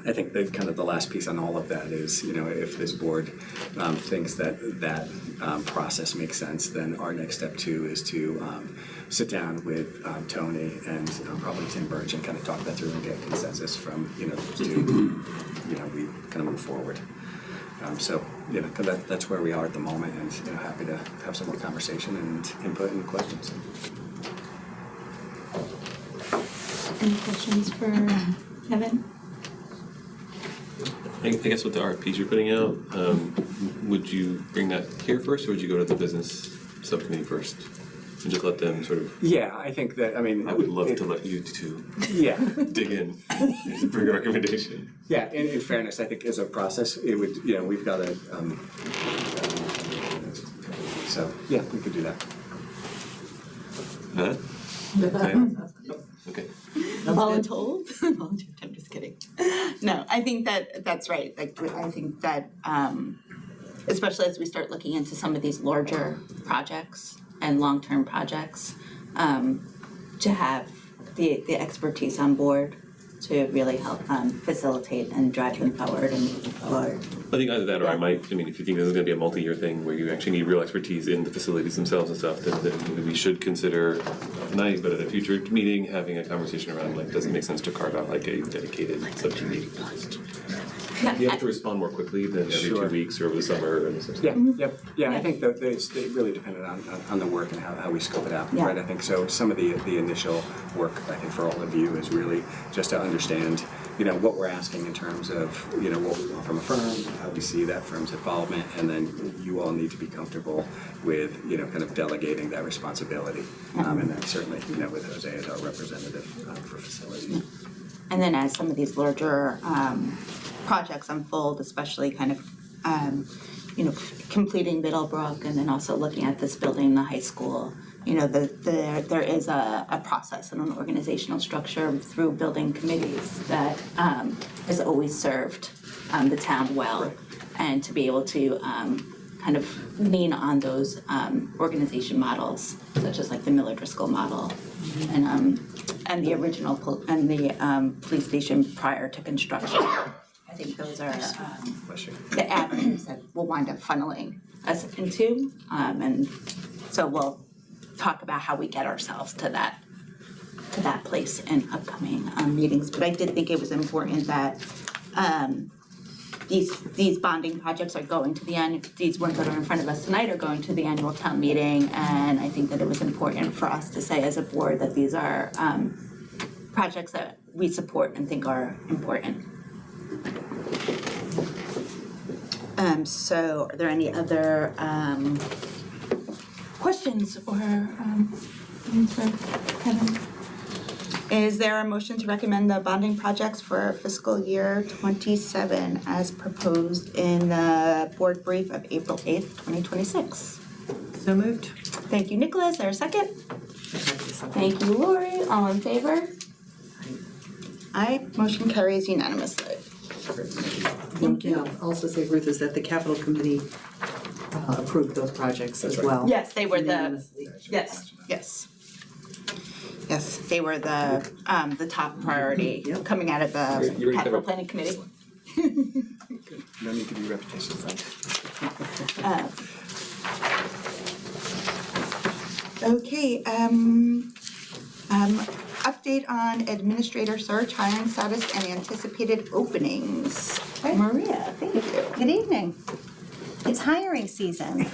I think that kind of the last piece on all of that is, if this board thinks that process makes sense, then our next step too is to sit down with Tony and probably Tim Birch and kind of talk that through and get consensus from those two. We kind of move forward. So that's where we are at the moment, and happy to have some more conversation and input and questions. Any questions for Kevin? I guess with the RFPs you're putting out, would you bring that here first, or would you go to the business subcommittee first and just let them sort of? Yeah, I think that. I would love to let you two. Yeah. Dig in and bring a recommendation. Yeah, in fairness, I think as a process, it would. We've got a. So yeah, we could do that. Huh? Okay. Voluntold? I'm just kidding. No, I think that's right. I think that, especially as we start looking into some of these larger projects and long-term projects, to have the expertise on board to really help facilitate and drive them forward and move them forward. I think either that, or if you think this is going to be a multi-year thing where you actually need real expertise in the facilities themselves and stuff, then maybe we should consider, not tonight, but at a future meeting, having a conversation around, does it make sense to carve out a dedicated subcommittee? You have to respond more quickly than every 2 weeks or over the summer and stuff. Yeah. I think that it's really dependent on the work and how we scope it out, right? I think so. Some of the initial work, I think, for all of you is really just to understand, what we're asking in terms of, what we want from a firm, how we see that firm's involvement, and then you all need to be comfortable with, kind of delegating that responsibility. And then certainly, with Jose as our representative for facilities. And then as some of these larger projects unfold, especially kind of, completing Middlebrook and then also looking at this building in the high school, there is a process and an organizational structure through building committees that has always served the town well. Right. And to be able to kind of lean on those organization models, such as like the Miller Driscoll model, and the original police station prior to construction. I think those are the avenues that we'll wind up funneling us into, and so we'll talk about how we get ourselves to that place in upcoming meetings. But I did think it was important that these bonding projects are going to these ones that are in front of us tonight are going to the annual town meeting, and I think that it was important for us to say as a board that these are projects that we support and think are important. So are there any other questions or things for Kevin? Is there a motion to recommend the bonding projects for fiscal year 27 as proposed in the board brief of April 8th, 2026? So moved. Thank you, Nicholas. Is there a second? Thank you, Lori. All in favor? Aye. Motion carries unanimously. Thank you. I'll also say, Ruth, is that the capital committee approved those projects as well. Yes, they were unanimously. yes. Yes, they were the top priority coming out of the You already capital covered- planning committee. No need to be repetitious. Okay, update on administrator search, hiring status, and anticipated openings. Maria, thank you. Good evening. It's hiring season.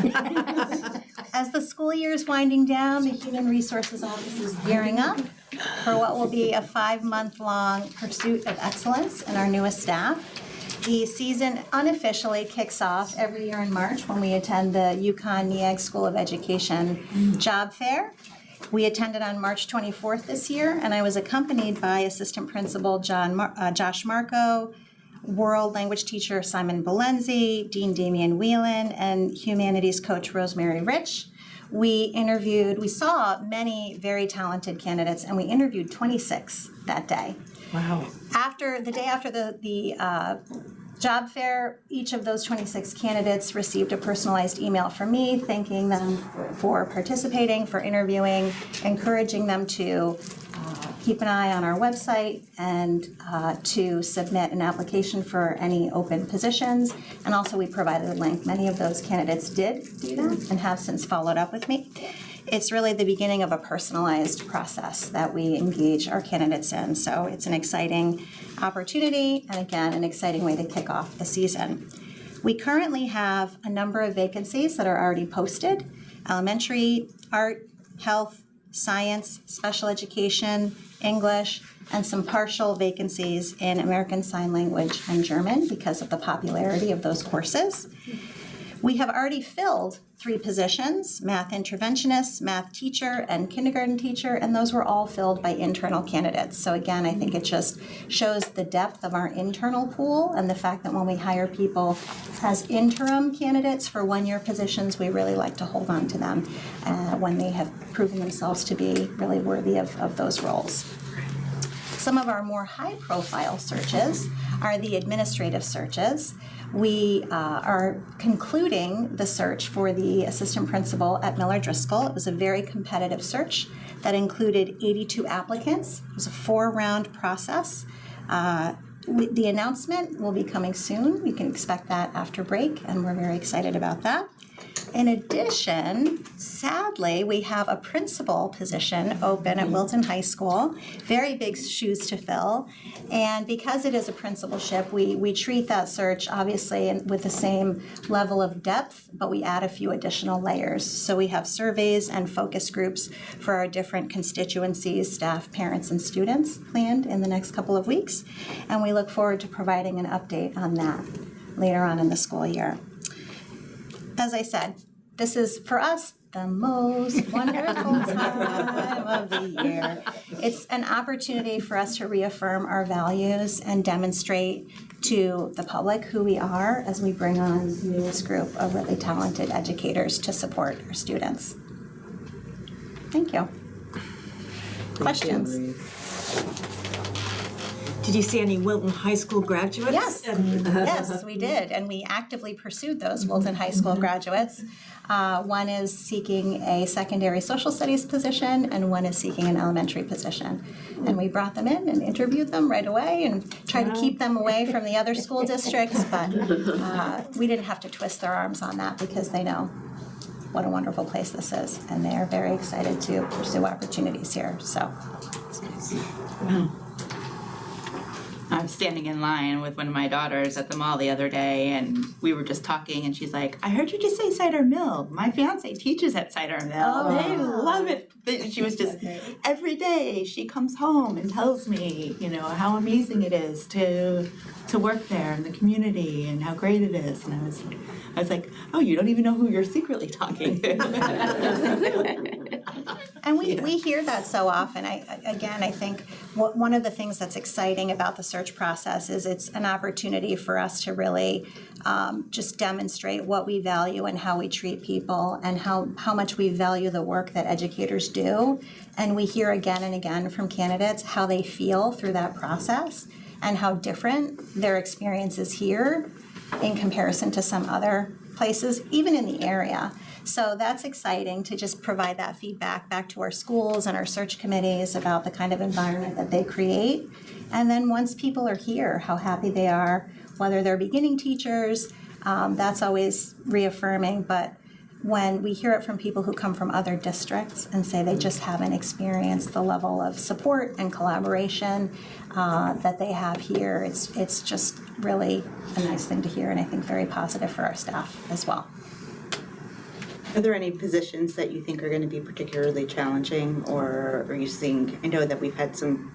As the school year is winding down, the Human Resources Office is gearing up for what will be a 5-month-long pursuit of excellence in our newest staff. The season unofficially kicks off every year in March when we attend the UConn NEAG School of Education Job Fair. We attended on March 24th this year, and I was accompanied by Assistant Principal Josh Marco, World Language Teacher Simon Belenzi, Dean Damian Whelan, and Humanities Coach Rosemary Rich. We saw many very talented candidates, and we interviewed 26 that day. Wow. The day after the job fair, each of those 26 candidates received a personalized email from me thanking them for participating, for interviewing, encouraging them to keep an eye on our website and to submit an application for any open positions. And also we provided a link. Many of those candidates did do that and have since followed up with me. It's really the beginning of a personalized process that we engage our candidates in. So it's an exciting opportunity and again, an exciting way to kick off the season. We currently have a number of vacancies that are already posted: elementary, art, health, science, special education, English, and some partial vacancies in American Sign Language and German because of the popularity of those courses. We have already filled 3 positions: math interventionist, math teacher, and kindergarten teacher, and those were all filled by internal candidates. So again, I think it just shows the depth of our internal pool and the fact that when we hire people as interim candidates for 1-year positions, we really like to hold on to them when they have proven themselves to be really worthy of those roles. Some of our more high-profile searches are the administrative searches. We are concluding the search for the assistant principal at Miller Driscoll. It was a very competitive search that included 82 applicants. It was a 4-round process. The announcement will be coming soon. You can expect that after break, and we're very excited about that. In addition, sadly, we have a principal position open at Wilton High School. Very big shoes to fill. And because it is a principalship, we treat that search obviously with the same level of depth, but we add a few additional layers. So we have surveys and focus groups for our different constituencies, staff, parents, and students planned in the next couple of weeks. And we look forward to providing an update on that later on in the school year. As I said, this is, for us, the most wonderful time of the year. It's an opportunity for us to reaffirm our values and demonstrate to the public who we are as we bring on the newest group of really talented educators to support our students. Thank you. Questions? Did you see any Wilton High School graduates? Yes, yes, we did, and we actively pursued those Wilton High School graduates. One is seeking a secondary social studies position, and one is seeking an elementary position. And we brought them in and interviewed them right away and tried to keep them away from the other school districts, but we didn't have to twist their arms on that because they know what a wonderful place this is, and they are very excited to pursue opportunities here, so. Wow. I was standing in line with one of my daughters at the mall the other day, and we were just talking, and she's like, I heard you just say Cider Mill. My fiance teaches at Cider Mill. Oh. They love it. She was just, every day she comes home and tells me, you know, how amazing it is to work there in the community and how great it is. And I was like, oh, you don't even know who you're secretly talking to. And we hear that so often. I think one of the things that's exciting about the search process is it's an opportunity for us to really just demonstrate what we value and how we treat people and how much we value the work that educators do. And we hear again and again from candidates how they feel through that process and how different their experience is here in comparison to some other places, even in the area. So that's exciting to just provide that feedback back to our schools and our search committees about the kind of environment that they create. And then once people are here, how happy they are, whether they're beginning teachers, that's always reaffirming. But when we hear it from people who come from other districts and say they just haven't experienced the level of support and collaboration that they have here, it's just really a nice thing to hear, and I think very positive for our staff as well. Are there any positions that you think are going to be particularly challenging, or are you seeing, I know that we've had some,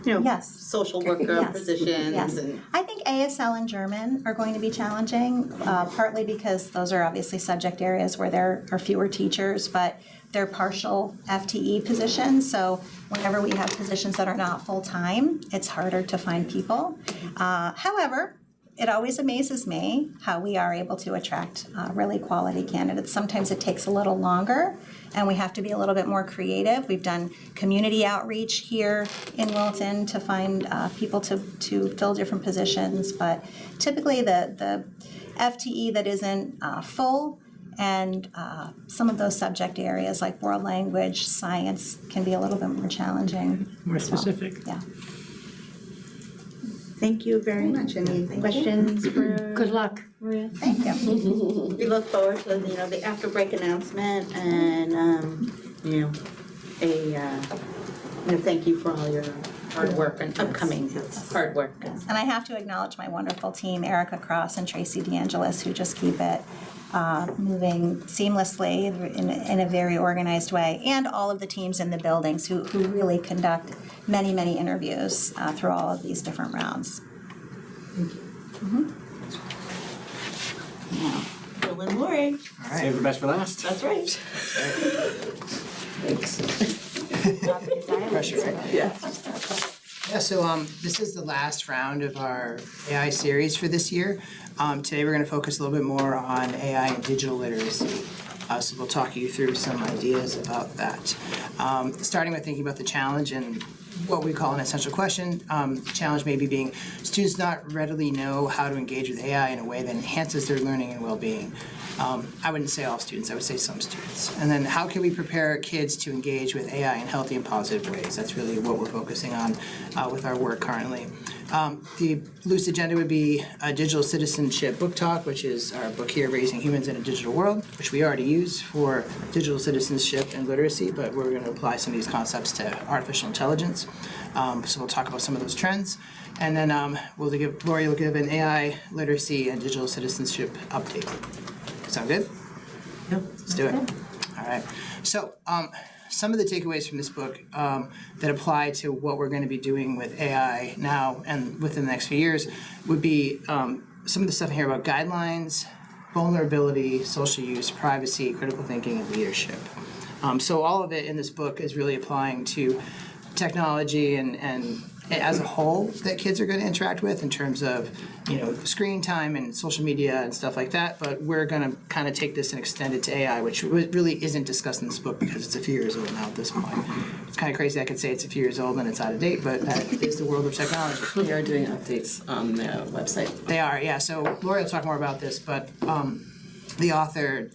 Yes. social worker Yes. positions Yes. and I think ASL and German are going to be challenging, partly because those are obviously subject areas where there are fewer teachers, but they're partial FTE positions. So whenever we have positions that are not full-time, it's harder to find people. However, it always amazes me how we are able to attract really quality candidates. Sometimes it takes a little longer, and we have to be a little bit more creative. We've done community outreach here in Wilton to find people to fill different positions, but typically the FTE that isn't full and some of those subject areas like world language, science can be a little bit more challenging. More as well. specific. Yeah. thank you very much. Any questions for Good luck. Maria? Thank you. We look forward to, the after break announcement and, thank you for all your hard work and upcoming hard work. And I have to acknowledge my wonderful team, Erica Cross and Tracy DeAngelis, who just keep it moving seamlessly in a very organized way, and all of the teams in the buildings who really conduct many, many interviews through all of these different rounds. Now, Bill and Lori. Save the best for last. That's right. Pressure, right? Yeah. Yeah, so this is the last round of our AI series for this year. Today we're going to focus a little bit more on AI and digital literacy. So we'll talk you through some ideas about that. Starting with thinking about the challenge and what we call an essential question. Challenge maybe being students not readily know how to engage with AI in a way that enhances their learning and well-being. I wouldn't say all students, I would say some students. And then how can we prepare kids to engage with AI in healthy and positive ways? That's really what we're focusing on with our work currently. The loose agenda would be a digital citizenship book talk, which is our book here, Raising Humans in a Digital World, which we already use for digital citizenship and literacy, but we're going to apply some of these concepts to artificial intelligence. So we'll talk about some of those trends. And then Lori will give an AI literacy and digital citizenship update. Sound good? Yeah. Let's do it. All right. So some of the takeaways from this book that apply to what we're going to be doing with AI now and within the next few years would be some of the stuff in here about guidelines, vulnerability, social use, privacy, critical thinking, and leadership. So all of it in this book is really applying to technology and as a whole that kids are going to interact with in terms of screen time and social media and stuff like that, but we're going to kind of take this and extend it to AI, which really isn't discussed in this book because it's a few years old now at this point. It's kind of crazy I could say it's a few years old and it's out of date, but that is the world of technology. They are doing updates on the website. They are, yeah. So Lori will talk more about this, but the author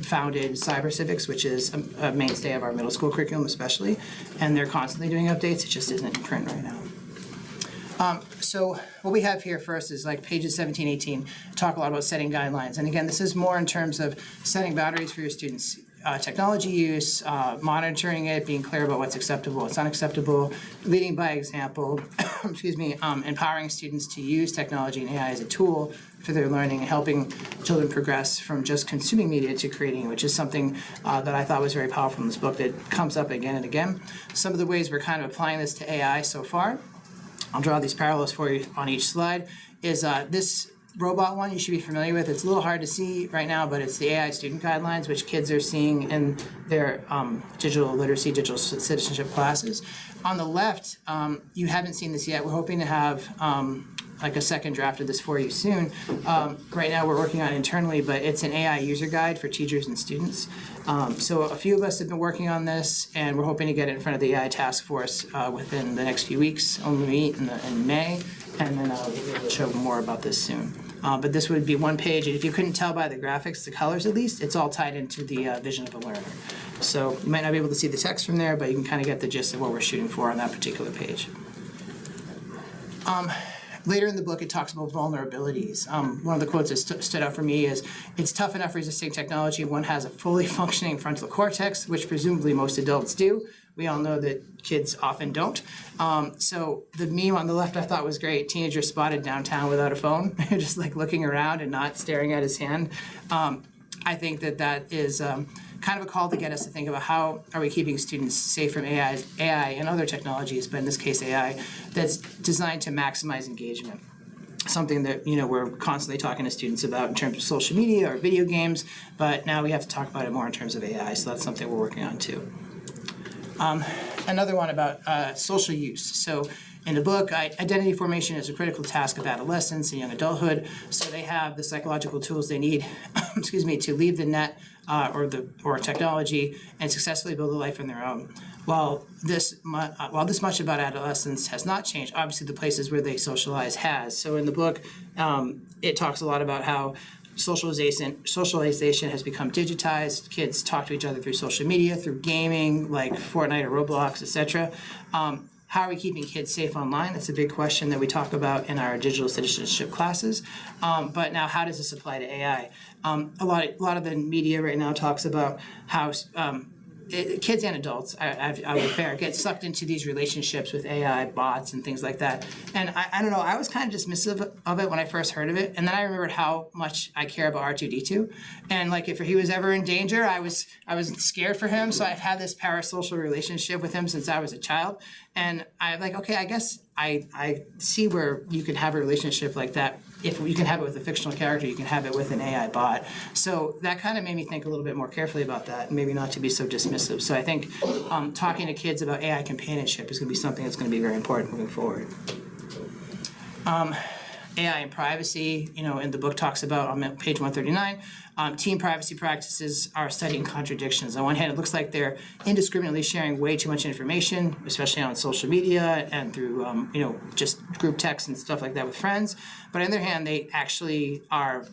founded Cyber Civics, which is a mainstay of our middle school curriculum especially, and they're constantly doing updates. It just isn't in print right now. So what we have here first is like pages 17, 18, talk a lot about setting guidelines. And again, this is more in terms of setting boundaries for your students' technology use, monitoring it, being clear about what's acceptable, what's unacceptable, leading by example, empowering students to use technology and AI as a tool for their learning and helping children progress from just consuming media to creating, which is something that I thought was very powerful in this book that comes up again and again. Some of the ways we're kind of applying this to AI so far, I'll draw these parallels for you on each slide, is this robot one you should be familiar with. It's a little hard to see right now, but it's the AI student guidelines, which kids are seeing in their digital literacy, digital citizenship classes. On the left, you haven't seen this yet. We're hoping to have like a second draft of this for you soon. Right now we're working on it internally, but it's an AI user guide for teachers and students. So a few of us have been working on this, and we're hoping to get it in front of the AI task force within the next few weeks when we meet in May, and then we'll be able to show more about this soon. But this would be one page, and if you couldn't tell by the graphics, the colors at least, it's all tied into the vision of a learner. So you might not be able to see the text from there, but you can kind of get the gist of what we're shooting for on that particular page. Later in the book, it talks about vulnerabilities. One of the quotes that stood out for me is, "It's tough enough resisting technology when one has a fully functioning frontal cortex, which presumably most adults do." We all know that kids often don't. So the meme on the left I thought was great. Teenager spotted downtown without a phone, just like looking around and not staring at his hand. I think that is kind of a call to get us to think about how are we keeping students safe from AI and other technologies, but in this case AI, that's designed to maximize engagement. Something that we're constantly talking to students about in terms of social media or video games, but now we have to talk about it more in terms of AI, so that's something we're working on too. Another one about social use. So in the book, identity formation is a critical task of adolescence and young adulthood, so they have the psychological tools they need excuse me, to leave the net or technology and successfully build a life on their own. While this much about adolescence has not changed, obviously the places where they socialize has. So in the book, it talks a lot about how socialization has become digitized. Kids talk to each other through social media, through gaming like Fortnite or Roblox, etc. How are we keeping kids safe online? That's a big question that we talk about in our digital citizenship classes. But now, how does this apply to AI? A lot of the media right now talks about how kids and adults, I would be fair, get sucked into these relationships with AI bots and things like that. And I don't know, I was kind of dismissive of it when I first heard of it. And then I remembered how much I care about R2-D2. And like if he was ever in danger, I was scared for him. So I've had this parasocial relationship with him since I was a child. And I'm like, okay, I guess I see where you can have a relationship like that. If you can have it with a fictional character, you can have it with an AI bot. So that kind of made me think a little bit more carefully about that, and maybe not to be so dismissive. So I think talking to kids about AI companionship is going to be something that's going to be very important moving forward. AI and privacy, in the book talks about, on page 139, teen privacy practices are studying contradictions. On one hand, it looks like they're indiscriminately sharing way too much information, especially on social media and through, just group texts and stuff like that with friends. But on the other hand, they actually are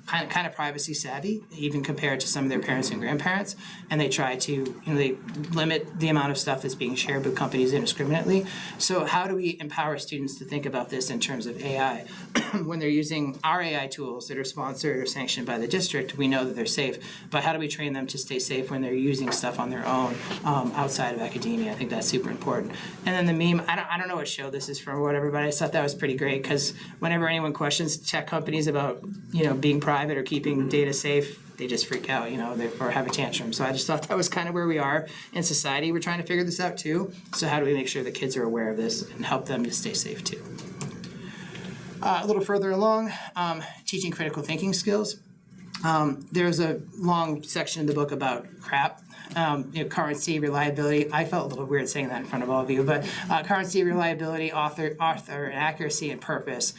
kind of privacy savvy, even compared to some of their parents and grandparents. And they try to, they limit the amount of stuff that's being shared with companies indiscriminately. So how do we empower students to think about this in terms of AI? When they're using our AI tools that are sponsored or sanctioned by the district, we know that they're safe. But how do we train them to stay safe when they're using stuff on their own outside of academia? I think that's super important. And then the meme, I don't know what show this is from or whatever, but I thought that was pretty great because whenever anyone questions tech companies about, being private or keeping data safe, they just freak out, or have a tantrum. So I just thought that was kind of where we are in society. We're trying to figure this out too. So how do we make sure that kids are aware of this and help them to stay safe too? A little further along, teaching critical thinking skills. There's a long section in the book about CRAP, currency, reliability. I felt a little weird saying that in front of all of you, but currency, reliability, author, and accuracy and purpose.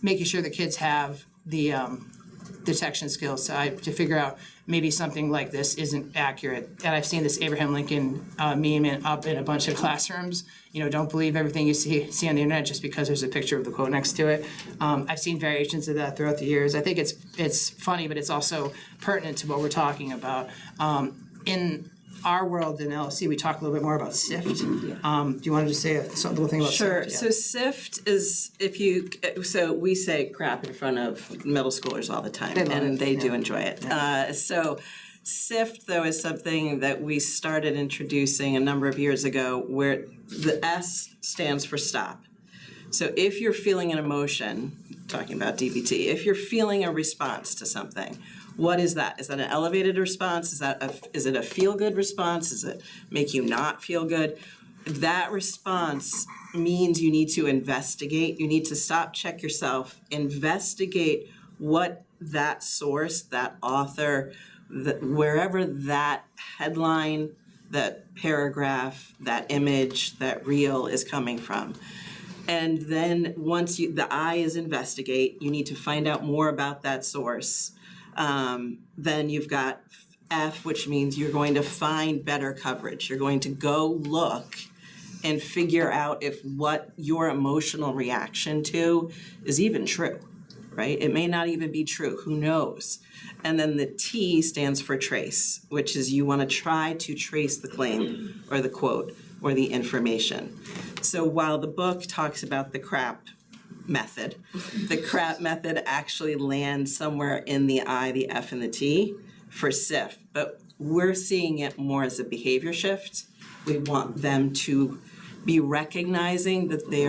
Making sure the kids have the detection skills to figure out maybe something like this isn't accurate. And I've seen this Abraham Lincoln meme up in a bunch of classrooms. Don't believe everything you see on the internet just because there's a picture of the quote next to it. I've seen variations of that throughout the years. I think it's funny, but it's also pertinent to what we're talking about. In our world in LSC, we talk a little bit more about SIFT. Do you want to just say a little thing about Sure. SIFT? So SIFT is so we say crap in front of middle schoolers all the time, and they do enjoy it. So SIFT, though, is something that we started introducing a number of years ago where the S stands for stop. So if you're feeling an emotion, talking about DBT, if you're feeling a response to something, what is that? Is that an elevated response? Is it a feel-good response? Does it make you not feel good? That response means you need to investigate. You need to stop, check yourself, investigate what that source, that author, wherever that headline, that paragraph, that image, that reel is coming from. And then once the I is investigate, you need to find out more about that source. Then you've got F, which means you're going to find better coverage. You're going to go look and figure out if what your emotional reaction to is even true. right? It may not even be true, who knows? And then the T stands for trace, which is you want to try to trace the claim or the quote or the information. So while the book talks about the CRAP method, the CRAP method actually lands somewhere in the I, the F, and the T for SIF, but we're seeing it more as a behavior shift. We want them to be recognizing that they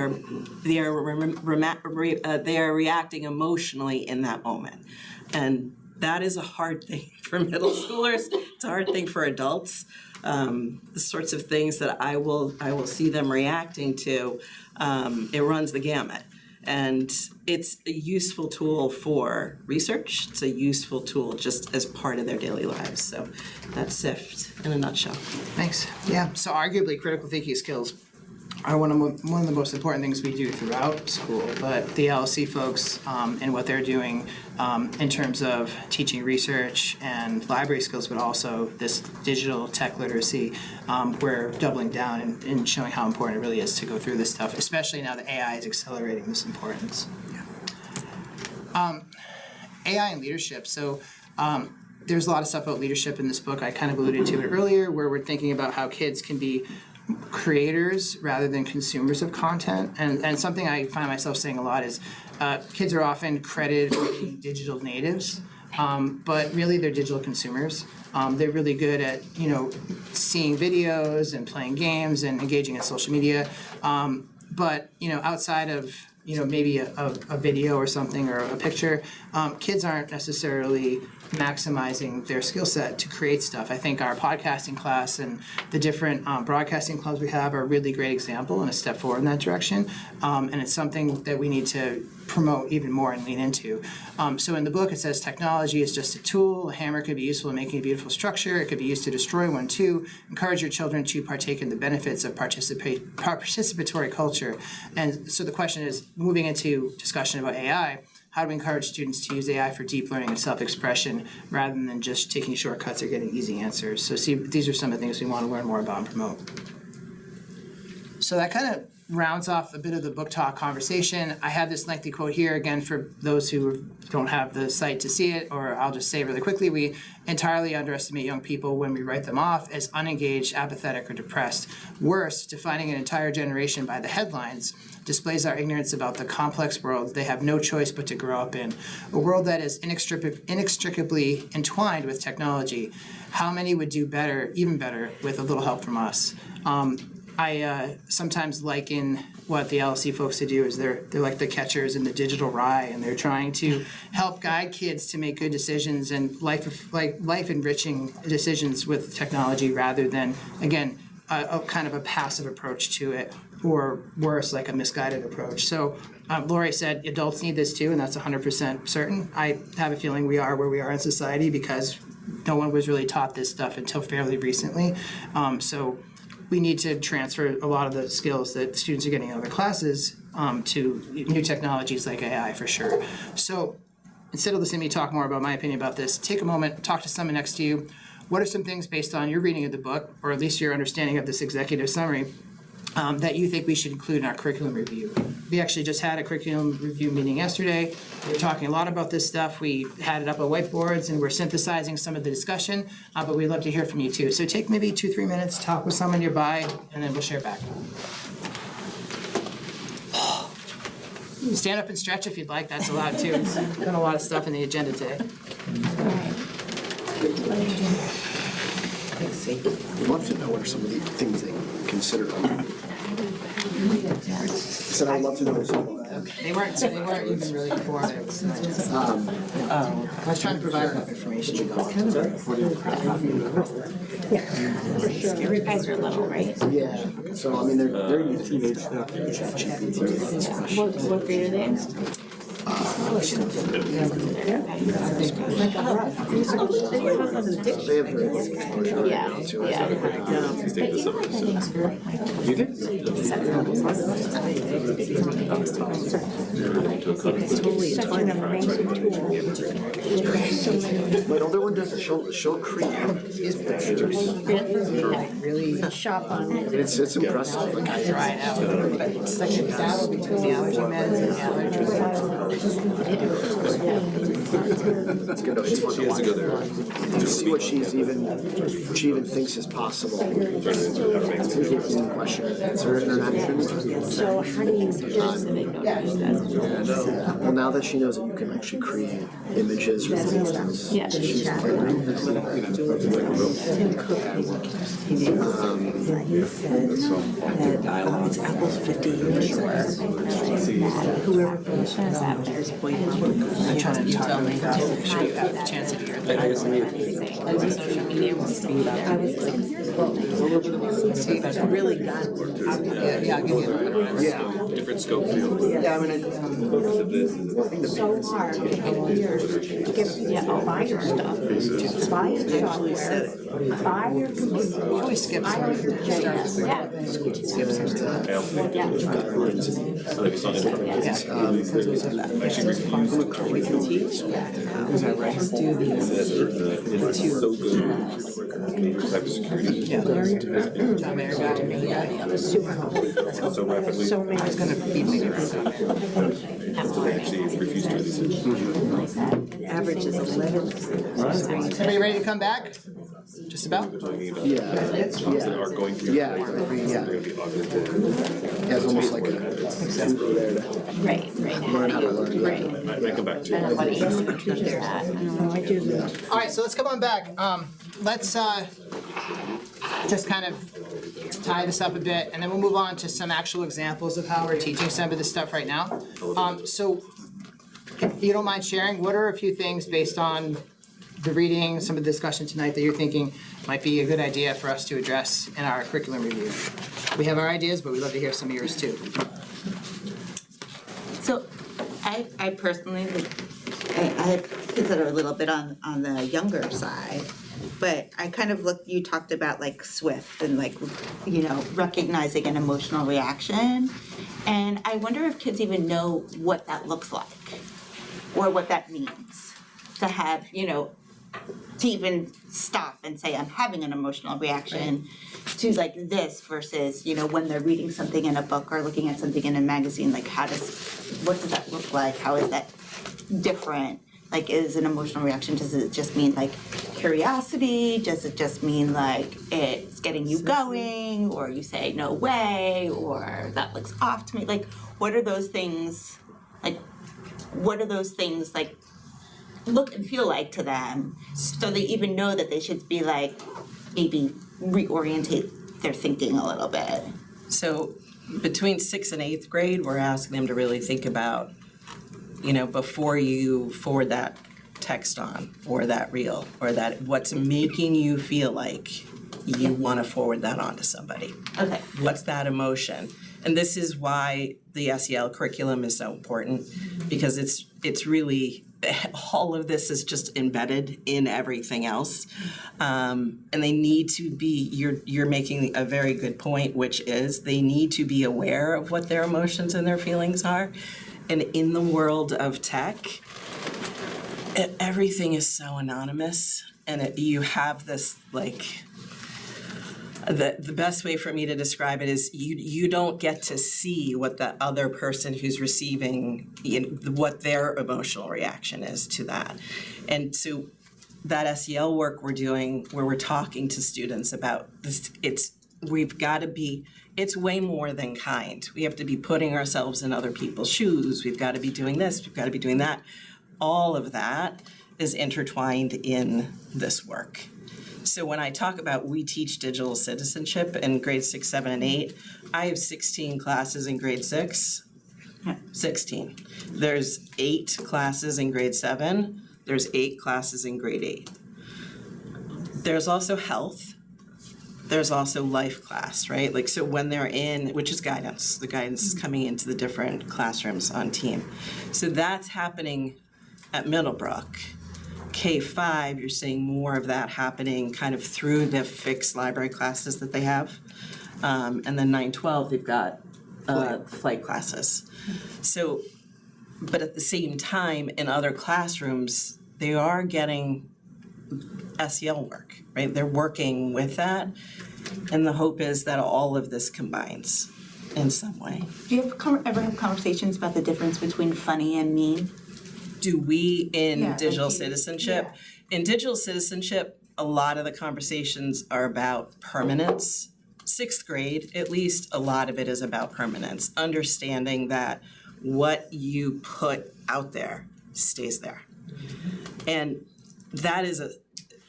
are reacting emotionally in that moment. And that is a hard thing for middle schoolers. It's a hard thing for adults. The sorts of things that I will see them reacting to, it runs the gamut. And it's a useful tool for research. It's a useful tool just as part of their daily lives. So that's SIFT in a nutshell. Thanks. Yeah, so arguably critical thinking skills are one of the most important things we do throughout school, but the LC folks and what they're doing in terms of teaching research and library skills, but also this digital tech literacy, we're doubling down and showing how important it really is to go through this stuff, especially now that AI is accelerating this importance. AI and leadership. So there's a lot of stuff about leadership in this book. I kind of alluded to it earlier, where we're thinking about how kids can be creators rather than consumers of content. And something I find myself saying a lot is kids are often credited for being digital natives, but really they're digital consumers. They're really good at, seeing videos and playing games and engaging in social media. But, outside of, maybe a video or something or a picture, kids aren't necessarily maximizing their skill set to create stuff. I think our podcasting class and the different broadcasting clubs we have are a really great example and a step forward in that direction. And it's something that we need to promote even more and lean into. So in the book, it says technology is just a tool. A hammer could be useful in making a beautiful structure. It could be used to destroy one too. Encourage your children to partake in the benefits of participatory culture. And so the question is, moving into discussion about AI, how do we encourage students to use AI for deep learning and self-expression rather than just taking shortcuts or getting easy answers? So see, these are some of the things we want to learn more about and promote. So that kind of rounds off a bit of the book talk conversation. I have this lengthy quote here, again, for those who don't have the sight to see it, or I'll just say really quickly, we entirely underestimate young people when we write them off as unengaged, apathetic, or depressed. Worse, defining an entire generation by the headlines displays our ignorance about the complex world they have no choice but to grow up in, a world that is inextricably entwined with technology. How many would do better, even better, with a little help from us? I sometimes liken what the LC folks do is they're like the catchers in the digital rye, and they're trying to help guide kids to make good decisions and life enriching decisions with technology rather than, again, a kind of a passive approach to it, or worse, like a misguided approach. So Lori said adults need this too, and that's 100% certain. I have a feeling we are where we are in society because no one was really taught this stuff until fairly recently. So we need to transfer a lot of the skills that students are getting in other classes to new technologies like AI for sure. So instead of listening to me talk more about my opinion about this, take a moment, talk to someone next to you. What are some things based on your reading of the book, or at least your understanding of this executive summary, that you think we should include in our curriculum review? We actually just had a curriculum review meeting yesterday. We were talking a lot about this stuff. We had it up on whiteboards and we're synthesizing some of the discussion, but we'd love to hear from you too. So take maybe 2-3 minutes, talk with someone nearby, and then we'll share back. Stand up and stretch if you'd like, that's allowed too. It's done a lot of stuff in the agenda today. I'd love to know what are some of the things they consider. I said I'd love to know some of that. They weren't even really informative. I was trying to provide enough information. You guys are little, right? Yeah. So I mean, they're in the teenage stuff. What grade are they in? My older one does she'll create his pictures. Really shop on it. It's impressive. Like, I try it out. It's like a battle between the allergy meds and the allergy It's good, it's fun to watch. To see what she even thinks is possible. It's usually a question and answer interaction. So how do you Well, now that she knows that you can actually create images or things, Yeah. she's learning. It's Apple's 50 years whoever goes I'm trying to talk about it, show you have the chance to do your thing. Social media will speed up. It's really gotten. Yeah, I'll give you. Different scope fields. Yeah, I mean, so hard to get buy your stuff, buy your software, buy your computer, Always skips. buy your JS. Super helpful. So rapidly. So many. It's gonna feed me. They actually refuse to release it. Average is 11. Everybody ready to come back? Just about? Talking about yeah, schools that are going through. yeah, They're going to be augmented. yeah, it's almost like a tutor there to Right. learn how to learn. Right. I come back to it. What age is that? I do that. All right, so let's come on back. Let's just kind of tie this up a bit, and then we'll move on to some actual examples of how we're teaching some of this stuff right now. So, if you don't mind sharing, what are a few things based on the reading, some of the discussion tonight that you're thinking might be a good idea for us to address in our curriculum review? We have our ideas, but we'd love to hear some of yours too. So I personally, I consider a little bit on the younger side, but I kind of you talked about like SWIFT and like, recognizing an emotional reaction. And I wonder if kids even know what that looks like or what that means to have, to even stop and say, I'm having an emotional reaction to like this versus, when they're reading something in a book or looking at something in a magazine, like what does that look like? How is that different? Like, is an emotional reaction, does it just mean like curiosity? Does it just mean like it's getting you going, or you say no way, or that looks off to me? Like, what are those things like look and feel like to them, so they even know that they should be like maybe reorientate their thinking a little bit? So between 6th and 8th grade, we're asking them to really think about, before you forward that text on or that reel or that what's making you feel like you want to forward that on to somebody. Okay. What's that emotion? And this is why the SEL curriculum is so important, because it's really, all of this is just embedded in everything else. And they need to be, you're making a very good point, which is they need to be aware of what their emotions and their feelings are. And in the world of tech, everything is so anonymous, and you have this like, the best way for me to describe it is you don't get to see what the other person who's receiving, what their emotional reaction is to that. And so that SEL work we're doing, where we're talking to students about this, it's way more than kind. We have to be putting ourselves in other people's shoes. We've got to be doing this, we've got to be doing that. All of that is intertwined in this work. So when I talk about we teach digital citizenship in grades 6, 7, and 8, I have 16 classes in grade 6, 16. There's 8 classes in grade 7, there's 8 classes in grade 8. There's also health, there's also life class, right? Like, so when they're in, which is guidance, the guidance is coming into the different classrooms on team. So that's happening at Middlebrook. K-5, you're seeing more of that happening kind of through the fixed library classes that they have. And then 9-12, they've got flight classes. So, but at the same time, in other classrooms, they are getting SEL work, right? They're working with that. And the hope is that all of this combines in some way. Do you ever have conversations about the difference between funny and mean? do we in Yeah, digital thank you. citizenship? Yeah. In digital citizenship, a lot of the conversations are about permanence. 6th grade, at least, a lot of it is about permanence, understanding that what you put out there stays there. And that is a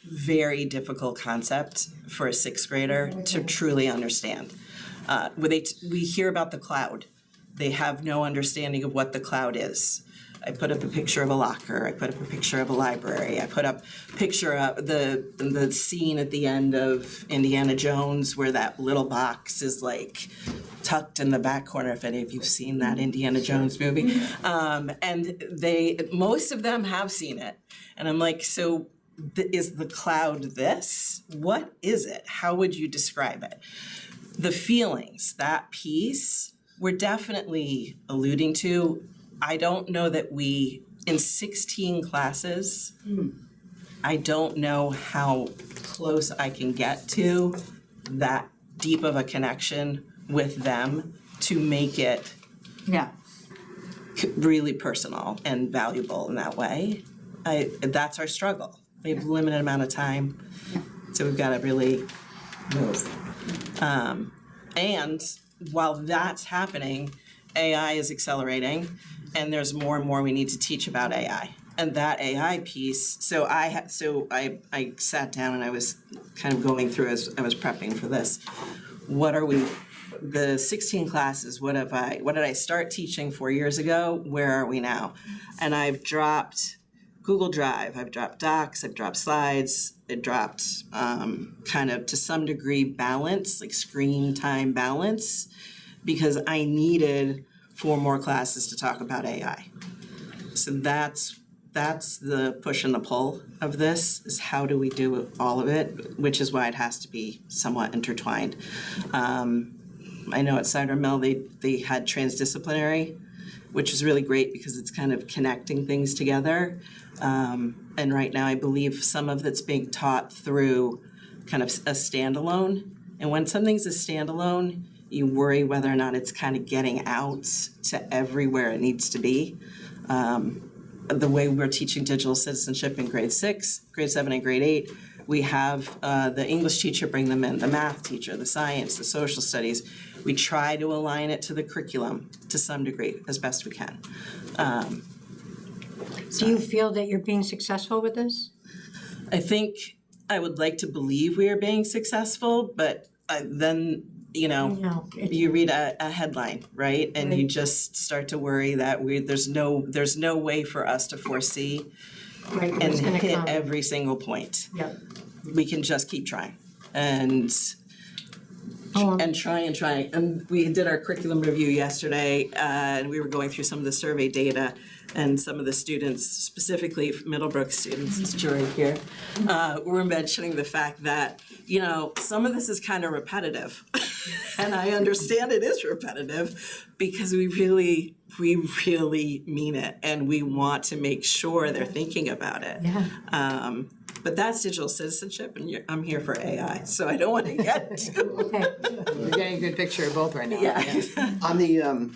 very difficult concept for a 6th grader to truly understand. We hear about the cloud. They have no understanding of what the cloud is. I put up a picture of a locker. I put up a picture of a library. I put up a picture of the scene at the end of Indiana Jones where that little box is like tucked in the back corner, if any of you've seen that Indiana Jones movie. And most of them have seen it. And I'm like, so is the cloud this? What is it? How would you describe it? The feelings, that piece, we're definitely alluding to. I don't know that we, in 16 classes, I don't know how close I can get to that deep of a connection with them to make it really personal and valuable in that way. That's our struggle. We have a limited amount of time, so we've got to really move. And while that's happening, AI is accelerating, and there's more and more we need to teach about AI. And that AI piece, so I sat down and I was kind of going through as I was prepping for this. What are we, the 16 classes, what did I start teaching 4 years ago? Where are we now? And I've dropped Google Drive, I've dropped Docs, I've dropped slides, it dropped kind of to some degree balance, like screen time balance, because I needed 4 more classes to talk about AI. So that's the push and the pull of this, is how do we do all of it, which is why it has to be somewhat intertwined. I know at Cider Mill they had transdisciplinary, which is really great because it's kind of connecting things together. And right now I believe some of it's being taught through kind of a standalone. And when something's a standalone, you worry whether or not it's kind of getting out to everywhere it needs to be. The way we're teaching digital citizenship in grade 6, grade 7, and grade 8, we have the English teacher bring them in, the math teacher, the science, the social studies. We try to align it to the curriculum to some degree as best we can. Do you feel that you're being successful with this? I think I would like to believe we are being successful, but then, you read a headline, right? And you just start to worry that there's no way for us to foresee and hit every single point. Yep. We can just keep trying and try. And we did our curriculum review yesterday, and we were going through some of the survey data, and some of the students, specifically Middlebrook students, is Jory here, were mentioning the fact that, some of this is kind of repetitive. And I understand it is repetitive because we really mean it, and we want to make sure they're thinking about it. Yeah. But that's digital citizenship, and I'm here for AI, so I don't want to get too. Okay. You're getting a good picture of both right now. Yeah. On the,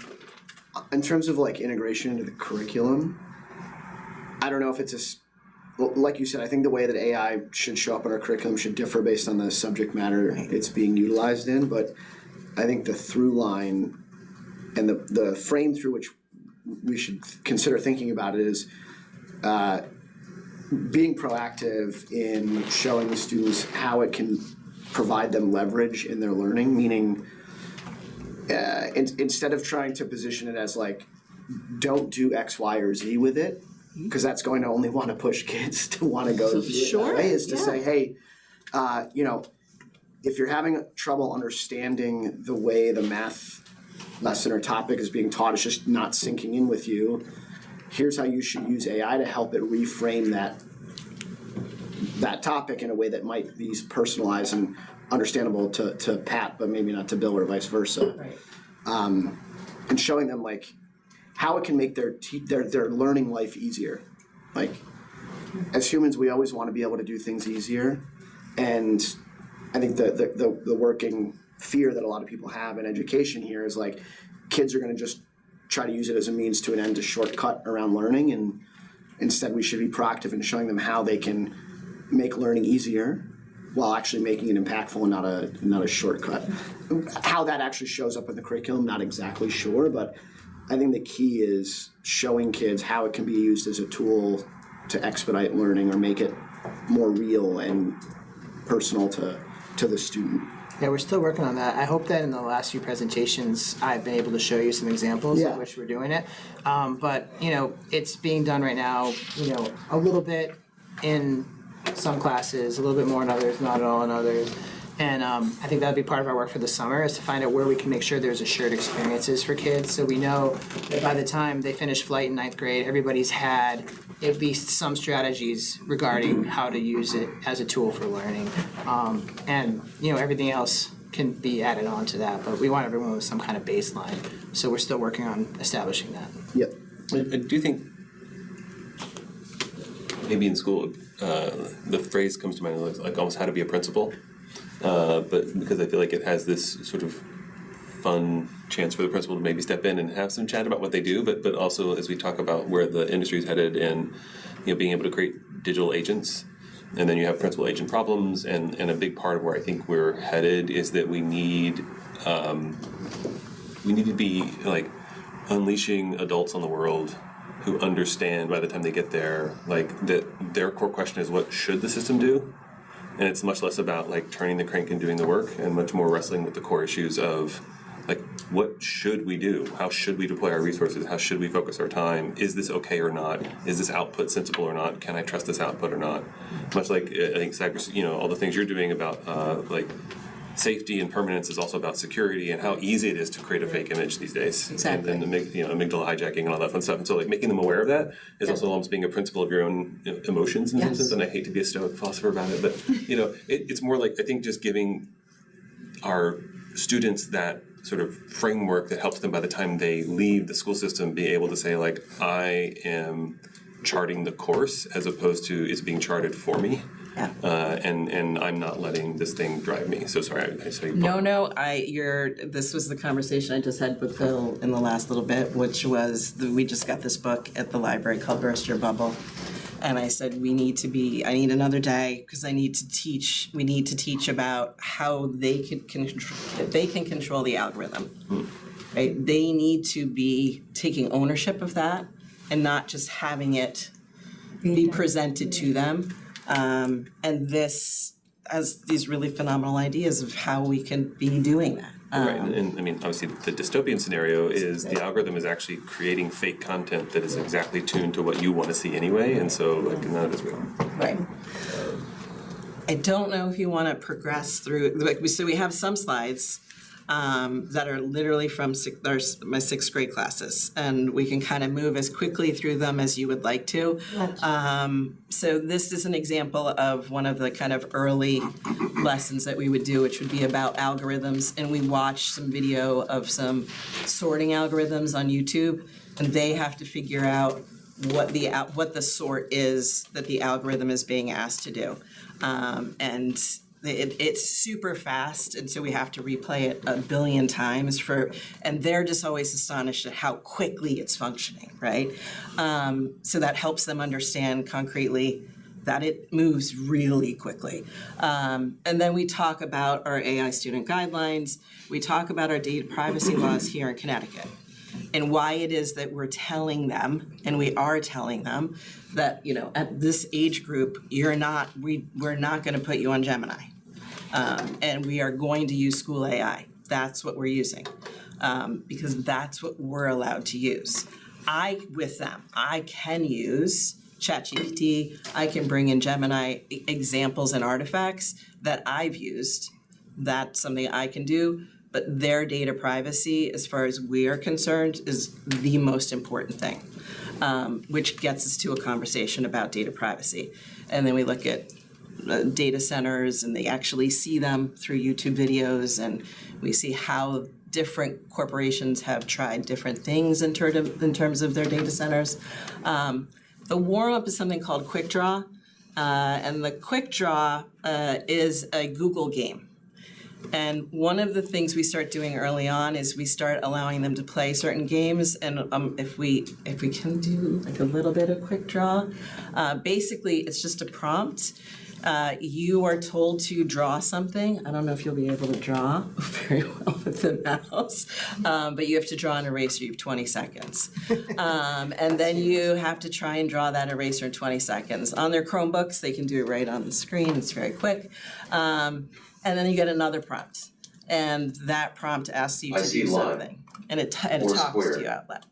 in terms of like integration into the curriculum, I don't know if it's like you said, I think the way that AI should show up in our curriculum should differ based on the subject matter it's being utilized in, but I think the through line and the frame through which we should consider thinking about it is being proactive in showing the students how it can provide them leverage in their learning, meaning instead of trying to position it as like, don't do X, Y, or Z with it, because that's going to only want to push kids to want to go that way, is to say, hey, if you're having trouble understanding the way the math lesson or topic is being taught, it's just not sinking in with you, here's how you should use AI to help it reframe that topic in a way that might be personalized and understandable to Pat, but maybe not to Bill, or vice versa. Right. And showing them like how it can make their learning life easier. Like, as humans, we always want to be able to do things easier, and I think the working fear that a lot of people have in education here is like kids are going to just try to use it as a means to an end to shortcut around learning, and Instead, we should be proactive in showing them how they can make learning easier while actually making it impactful and not a shortcut. How that actually shows up in the curriculum, not exactly sure, but I think the key is showing kids how it can be used as a tool to expedite learning or make it more real and personal to the student. Yeah, we're still working on that. I hope that in the last few presentations, I've been able to show you some examples of which we're doing it. But, it's being done right now, a little bit in some classes, a little bit more in others, not at all in others. And I think that'd be part of our work for the summer, is to find out where we can make sure there's assured experiences for kids. So we know that by the time they finish flight in 9th grade, everybody's had at least some strategies regarding how to use it as a tool for learning. And everything else can be added on to that, but we want everyone with some kind of baseline. So we're still working on establishing that. Yep. I do think maybe in school, the phrase comes to mind like almost how to be a principal. But because I feel like it has this sort of fun chance for the principal to maybe step in and have some chat about what they do, but also as we talk about where the industry is headed and being able to create digital agents, and then you have principal agent problems, and a big part of where I think we're headed is that we need to be like unleashing adults on the world who understand by the time they get there, like that their core question is, what should the system do? And it's much less about like turning the crank and doing the work, and much more wrestling with the core issues of like, what should we do? How should we deploy our resources? How should we focus our time? Is this okay or not? Is this output sensible or not? Can I trust this output or not? Much like I think cyber, all the things you're doing about like safety and permanence is also about security and how easy it is to create a fake image these days. Exactly. And the amygdala hijacking and all that fun stuff. And so like making them aware of that is also almost being a principle of your own emotions in some sense. And I hate to be a stoic philosopher about it, but it's more like I think just giving our students that sort of framework that helps them by the time they leave the school system be able to say like, I am charting the course as opposed to it's being charted for me. Yeah. And I'm not letting this thing drive me. So sorry, I saw you. No, this was the conversation I just had with Bill in the last little bit, which was, we just got this book at the library called Burst Your Bubble. And I said, I need another day because we need to teach about how they can control the algorithm, right? They need to be taking ownership of that and not just having it be presented to them. And this has these really phenomenal ideas of how we can be doing that. Right, and I mean, obviously the dystopian scenario is the algorithm is actually creating fake content that is exactly tuned to what you want to see anyway, and so like none of this real. Right. I don't know if you want to progress through, so we have some slides that are literally from my 6th grade classes, and we can kind of move as quickly through them as you would like to. So this is an example of one of the kind of early lessons that we would do, which would be about algorithms, and we watch some video of some sorting algorithms on YouTube, and they have to figure out what the sort is that the algorithm is being asked to do, and it's super fast, and so we have to replay it a billion times and they're just always astonished at how quickly it's functioning, right? So that helps them understand concretely that it moves really quickly. And then we talk about our AI student guidelines. We talk about our data privacy laws here in Connecticut, and why it is that we're telling them, and we are telling them, that at this age group, we're not going to put you on Gemini. And we are going to use school AI. That's what we're using, because that's what we're allowed to use. I can use ChatGPT. I can bring in Gemini examples and artifacts that I've used. That's something I can do. But their data privacy, as far as we are concerned, is the most important thing, which gets us to a conversation about data privacy. And then we look at data centers, and they actually see them through YouTube videos, and we see how different corporations have tried different things in terms of their data centers. The warm-up is something called Quick Draw, and the Quick Draw is a Google game. And one of the things we start doing early on is we start allowing them to play certain games. And if we can do like a little bit of quick draw, basically it's just a prompt. You are told to draw something. I don't know if you'll be able to draw very well with the mouse, but you have to draw an eraser. You have 20 seconds. And then you have to try and draw that eraser in 20 seconds. On their Chromebooks, they can do it right on the screen. It's very quick. And then you get another prompt. And that prompt asks you to do something. And it talks to you out loud.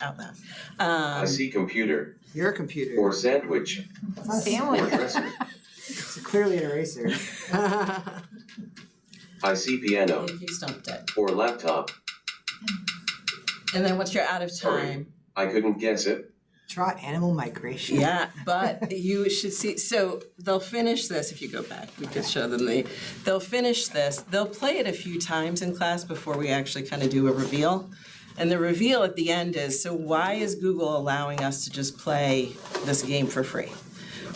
I see computer. Your computer. Or sandwich. Sandwich. Or dresser. It's clearly an eraser. I see piano. You stumped it. Or laptop. And then once you're out of time. Sorry, I couldn't guess it. Draw animal migration. Yeah, but you should see, so they'll finish this, if you go back, we could show them they'll finish this, they'll play it a few times in class before we actually kind of do a reveal. And the reveal at the end is, so why is Google allowing us to just play this game for free?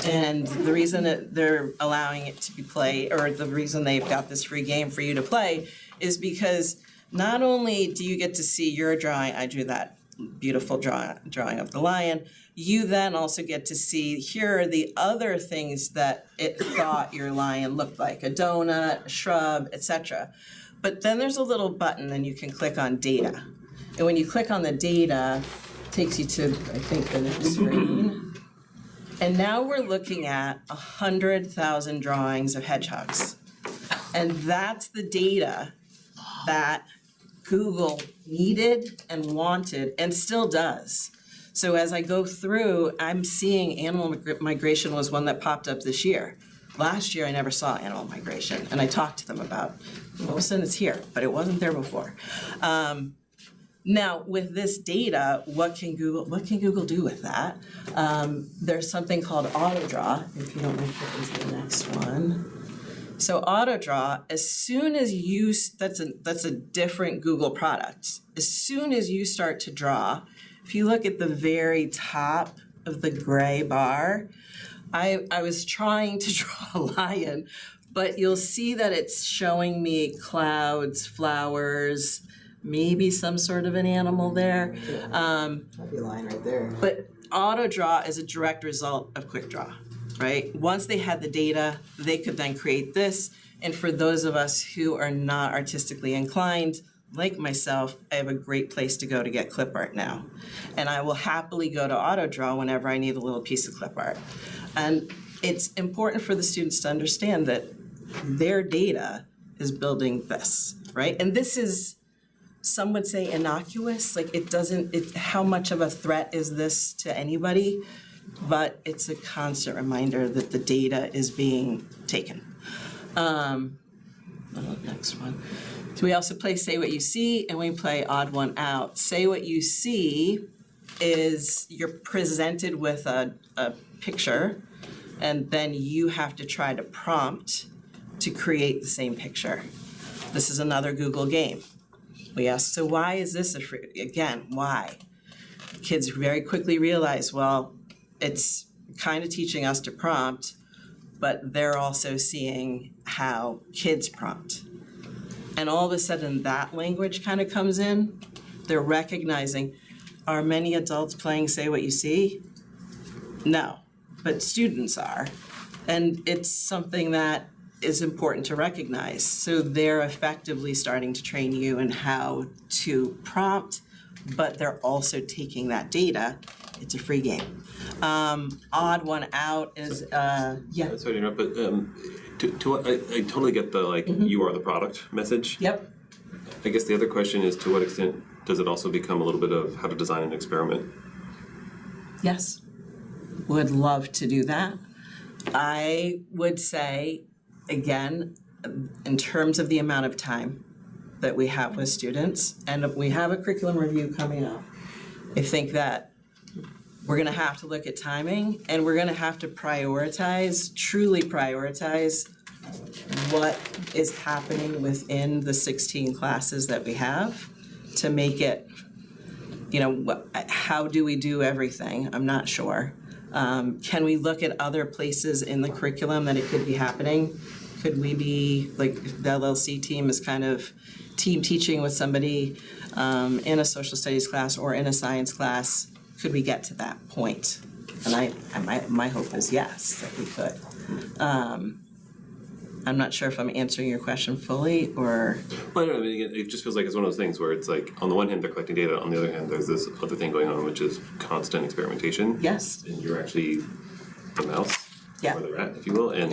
And the reason that they're allowing it to be played, or the reason they've got this free game for you to play, is because not only do you get to see your drawing, I drew that beautiful drawing of the lion, you then also get to see, here are the other things that it thought your lion looked like, a donut, a shrub, etc. But then there's a little button and you can click on data. And when you click on the data, it takes you to, I think, the next screen. And now we're looking at 100,000 drawings of hedgehogs. And that's the data that Google needed and wanted and still does. So as I go through, I'm seeing animal migration was one that popped up this year. Last year, I never saw animal migration, and I talked to them about, all of a sudden it's here, but it wasn't there before. Now, with this data, what can Google do with that? There's something called auto draw, if you don't mind flipping to the next one. So auto draw, as soon as you, that's a different Google product. As soon as you start to draw, if you look at the very top of the gray bar, I was trying to draw a lion, but you'll see that it's showing me clouds, flowers, maybe some sort of an animal there. That'd be a line right there. But auto draw is a direct result of quick draw. Right? Once they had the data, they could then create this. And for those of us who are not artistically inclined, like myself, I have a great place to go to get clip art now. And I will happily go to AutoDraw whenever I need a little piece of clip art. And it's important for the students to understand that their data is building this, right? And this is, some would say, innocuous. Like how much of a threat is this to anybody? But it's a constant reminder that the data is being taken. Next one. So we also play Say What You See, and we play Odd One Out. Say What You See is you're presented with a picture, and then you have to try to prompt to create the same picture. This is another Google game. We ask, so why is this a free? Again, why? Kids very quickly realize, well, it's kind of teaching us to prompt, but they're also seeing how kids prompt. And all of a sudden that language kind of comes in. They're recognizing, are many adults playing Say What You See? No, but students are. And it's something that is important to recognize. So they're effectively starting to train you in how to prompt, but they're also taking that data. It's a free game. Odd One Out is, yeah. Sorry to interrupt, but I totally get the you are the product message. Yep. I guess the other question is, to what extent does it also become a little bit of how to design an experiment? Yes, would love to do that. I would say, again, in terms of the amount of time that we have with students, and we have a curriculum review coming up, I think that we're going to have to look at timing, and we're going to have to prioritize, truly prioritize what is happening within the 16 classes that we have to make it, how do we do everything? I'm not sure. Can we look at other places in the curriculum that it could be happening? Could we be, like, the LLC team is kind of team teaching with somebody in a social studies class or in a science class? Could we get to that point? And my hope is yes, that we could. I'm not sure if I'm answering your question fully or. Well, I don't know, I mean, again, it just feels like it's one of those things where it's like, on the one hand, they're collecting data, on the other hand, there's this other thing going on, which is constant experimentation. Yes. And you're actually the mouse, Yeah. or the rat, if you will, and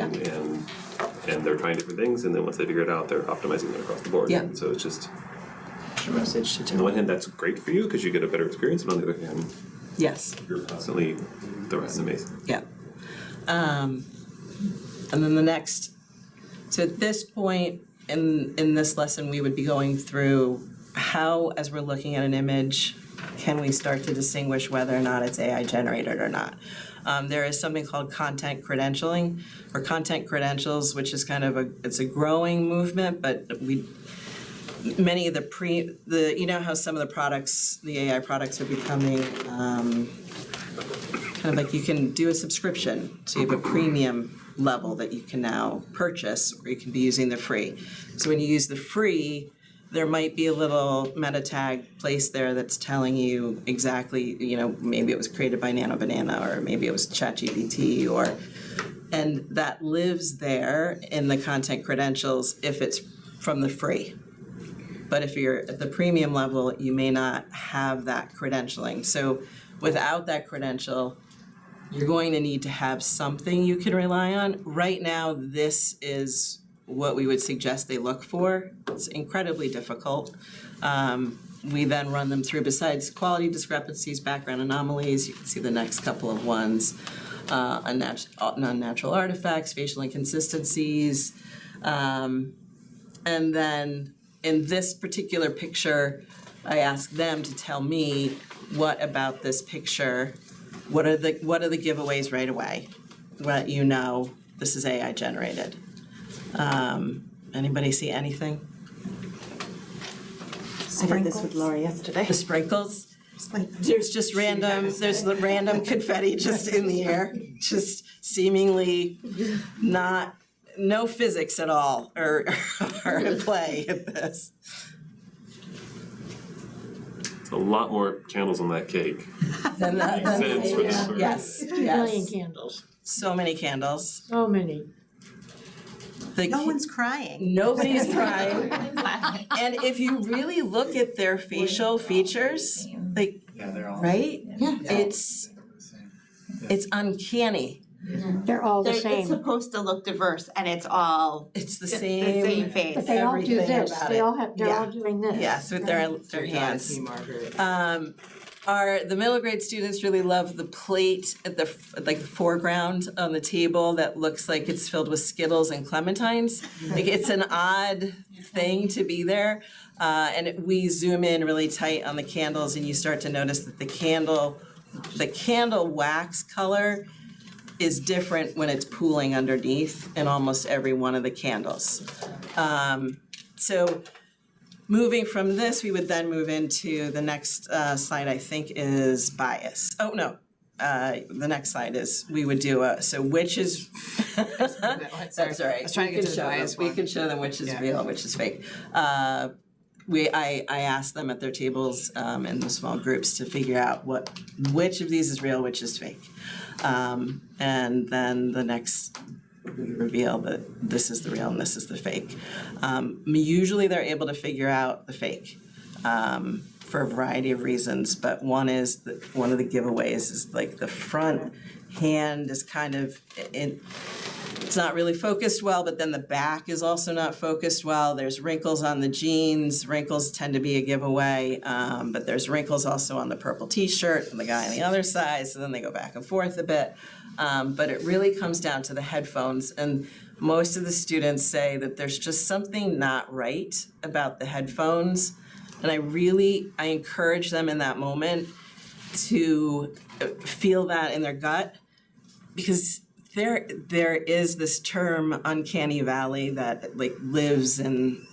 they're trying different things, and then once they figure it out, they're optimizing it across the board. Yeah. And so it's just, A message to on do. the one hand, that's great for you, because you get a better experience, and on the other hand, Yes. you're constantly the rat in the maze. Yeah. And then the next, so at this point in this lesson, we would be going through how, as we're looking at an image, can we start to distinguish whether or not it's AI generated or not? There is something called content credentialing or content credentials, which is kind of it's a growing movement, but many of you know how some of the products, the AI products are becoming kind of like you can do a subscription, so you have a premium level that you can now purchase, or you can be using the free. So when you use the free, there might be a little meta tag placed there that's telling you exactly, maybe it was created by Nano Banana, or maybe it was ChatGPT, and that lives there in the content credentials if it's from the free. But if you're at the premium level, you may not have that credentialing. So without that credential, you're going to need to have something you can rely on. Right now, this is what we would suggest they look for. It's incredibly difficult. We then run them through, besides quality discrepancies, background anomalies, you can see the next couple of ones, unnatural artifacts, facial inconsistencies. And then in this particular picture, I asked them to tell me what about this picture. What are the giveaways right away? What this is AI generated. Anybody see anything? I did this with Laura yesterday. The sprinkles? There's just there's the random confetti just in the air, just seemingly no physics at all are at play at this. A lot more candles on that cake. Then Sense for this story. Yes, 50 million candles. So many candles. So many. No one's crying. Nobody's crying. And if you really look at their facial features, they're all right? Yeah. It's uncanny. They're all the same. It's supposed to look diverse, and it's all It's the same face. But they all do everything this. about They it. all have. They're all doing this. Yes, with their hands. The middle grade students really love the plate at the foreground on the table that looks like it's filled with Skittles and clementines. Like, it's an odd thing to be there. And we zoom in really tight on the candles, and you start to notice that the candle wax color is different when it's pooling underneath in almost every one of the candles. So moving from this, we would then move into the next slide, I think, is bias. Oh, no. The next slide is, we would do which is, that's all right. I was trying to get to the bias We one. can show them which is real, which is fake. I asked them at their tables in the small groups to figure out which of these is real, which is fake. And then the next, we reveal that this is the real and this is the fake. Usually they're able to figure out the fake for a variety of reasons, but one of the giveaways is like the front hand is kind of, it's not really focused well, but then the back is also not focused well. There's wrinkles on the jeans. Wrinkles tend to be a giveaway, but there's wrinkles also on the purple t-shirt and the guy on the other side, so then they go back and forth a bit. But it really comes down to the headphones, and most of the students say that there's just something not right about the headphones, and I encourage them in that moment to feel that in their gut, because there is this term uncanny valley that lives when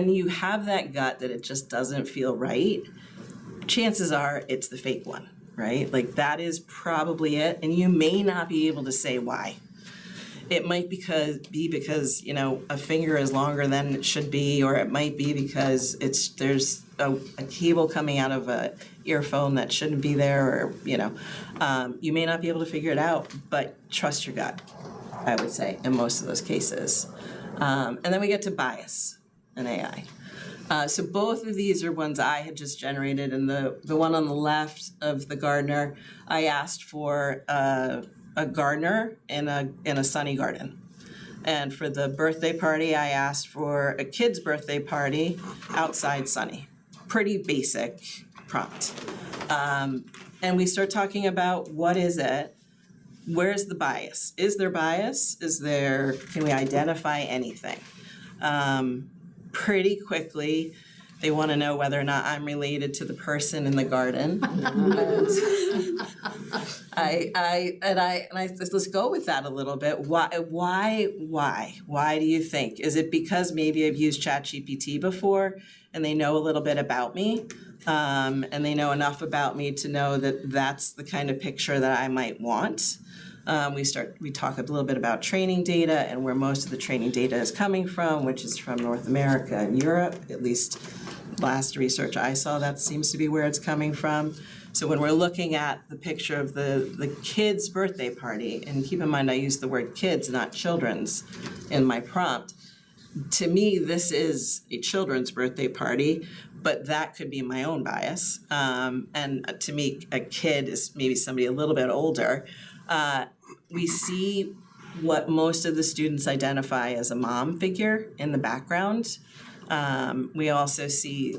you have that gut that it just doesn't feel right, chances are it's the fake one, right? That is probably it, and you may not be able to say why. It might be because, you know, a finger is longer than it should be, or it might be because there's a cable coming out of a earphone that shouldn't be there, or, you know. You may not be able to figure it out, but trust your gut, I would say, in most of those cases. And then we get to bias in AI. So both of these are ones I had just generated, and the one on the left of the gardener, I asked for a gardener in a sunny garden. And for the birthday party, I asked for a kid's birthday party outside sunny. Pretty basic prompt. And we start talking about what is it? Where's the bias? Is there bias? Can we identify anything? Pretty quickly, they want to know whether or not I'm related to the person in the garden. Let's go with that a little bit. Why do you think? Is it because maybe I've used ChatGPT before and they know a little bit about me, and they know enough about me to know that that's the kind of picture that I might want? We talk a little bit about training data and where most of the training data is coming from, which is from North America and Europe. At least last research I saw, that seems to be where it's coming from. So when we're looking at the picture of the kid's birthday party, and keep in mind I use the word kids, not children's, in my prompt. To me, this is a children's birthday party, but that could be my own bias. And to me, a kid is maybe somebody a little bit older. We see what most of the students identify as a mom figure in the background. We also see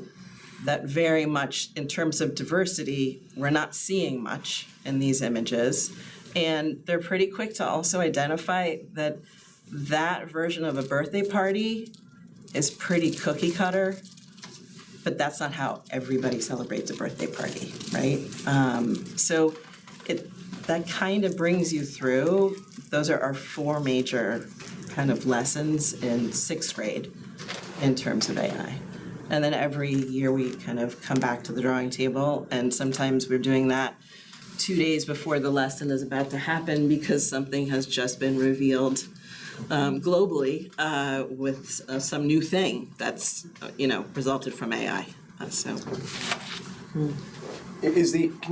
that very much in terms of diversity, we're not seeing much in these images. And they're pretty quick to also identify that that version of a birthday party is pretty cookie cutter, but that's not how everybody celebrates a birthday party, right? So that kind of brings you through. Those are our 4 major kind of lessons in 6th grade in terms of AI. And then every year we kind of come back to the drawing table, and sometimes we're doing that 2 days before the lesson is about to happen because something has just been revealed globally with some new thing that's resulted from AI. Can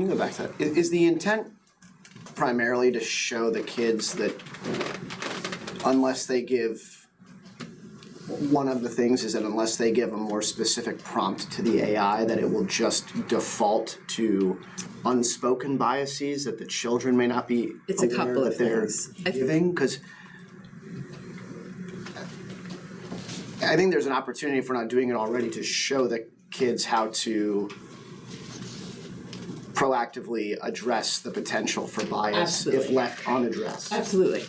you go back to that? Is the intent primarily to show the kids that unless they give, one of the things is that unless they give a more specific prompt to the AI, that it will just default to unspoken biases that the children may not be It's a couple of they're things. giving? Because I think there's an opportunity, if we're not doing it already, to show the kids how to proactively address the potential for bias. Absolutely. If left unaddressed. Absolutely.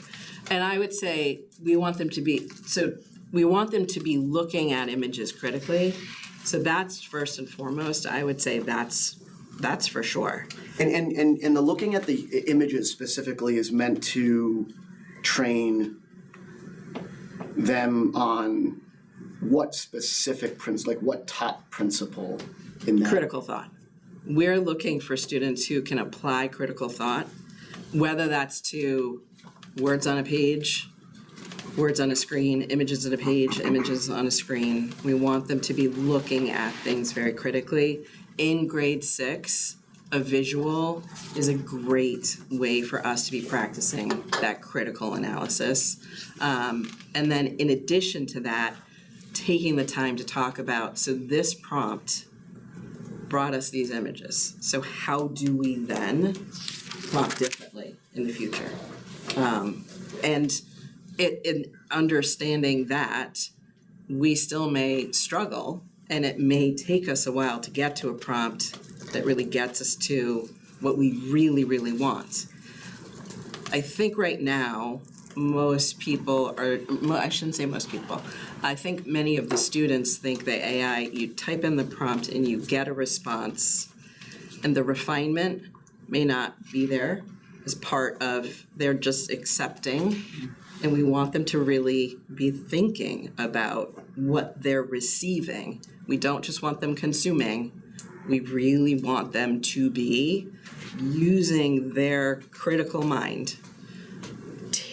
And I would say we want them to be looking at images critically. So that's first and foremost. I would say that's for sure. And the looking at the images specifically is meant to train them on what specific like what top principle in that? Critical thought. We're looking for students who can apply critical thought, whether that's to words on a page, words on a screen, images on a page, images on a screen. We want them to be looking at things very critically. In grade 6, a visual is a great way for us to be practicing that critical analysis. And then in addition to that, taking the time to talk about, so this prompt brought us these images. So how do we then prompt differently in the future? And in understanding that, we still may struggle, and it may take us a while to get to a prompt that really gets us to what we really, really want. I think right now, most people are, I shouldn't say most people, I think many of the students think that AI, you type in the prompt and you get a response, and the refinement may not be there as part of, they're just accepting, and we want them to really be thinking about what they're receiving. We don't just want them consuming, we really want them to be using their critical mind,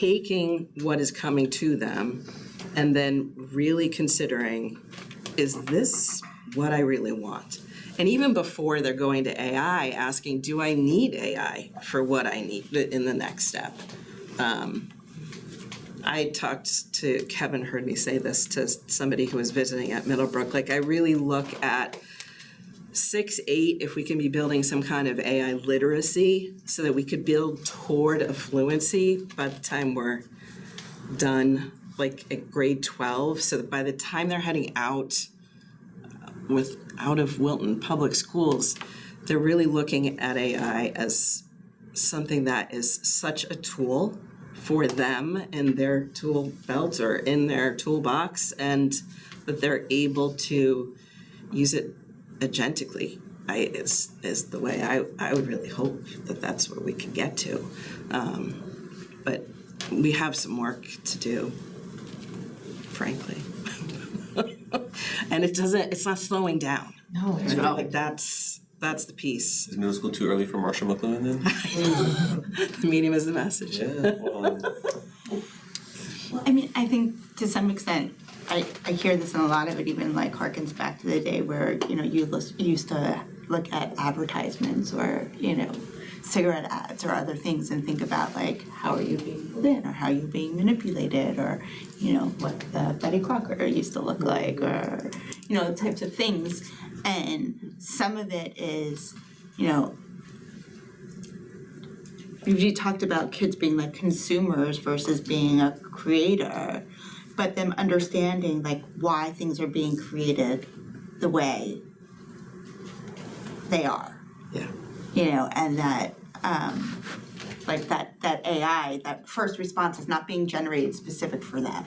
taking what is coming to them and then really considering, is this what I really want? And even before they're going to AI, asking, do I need AI for what I need in the next step? I talked to, Kevin heard me say this to somebody who was visiting at Middlebrook, like I really look at 6, 8, if we can be building some kind of AI literacy so that we could build toward a fluency by the time we're done, like at grade 12, so that by the time they're heading out of Wilton Public Schools, they're really looking at AI as something that is such a tool for them in their tool belt or in their toolbox, and that they're able to use it agentically. Is the way I would really hope that that's where we can get to. But we have some work to do, frankly. And it's not slowing down. No, it's Right? not. Like that's the piece. Is middle school too early for Marshall McLuhan then? The medium is the message. Yeah. Well, Well, I mean, I think to some extent, I hear this, and a lot of it even like harkens back to the day where, you know, you used to look at advertisements or, you know, cigarette ads or other things and think about like, how are you being pulled in, or how are you being manipulated, or, you know, what the Betty Crocker used to look like, or, you know, types of things. And some of it is, you know, you talked about kids being like consumers versus being a creator, but them understanding like why things are being created the way they are. Yeah. You know, and that like that AI, that first response is not being generated specific for them.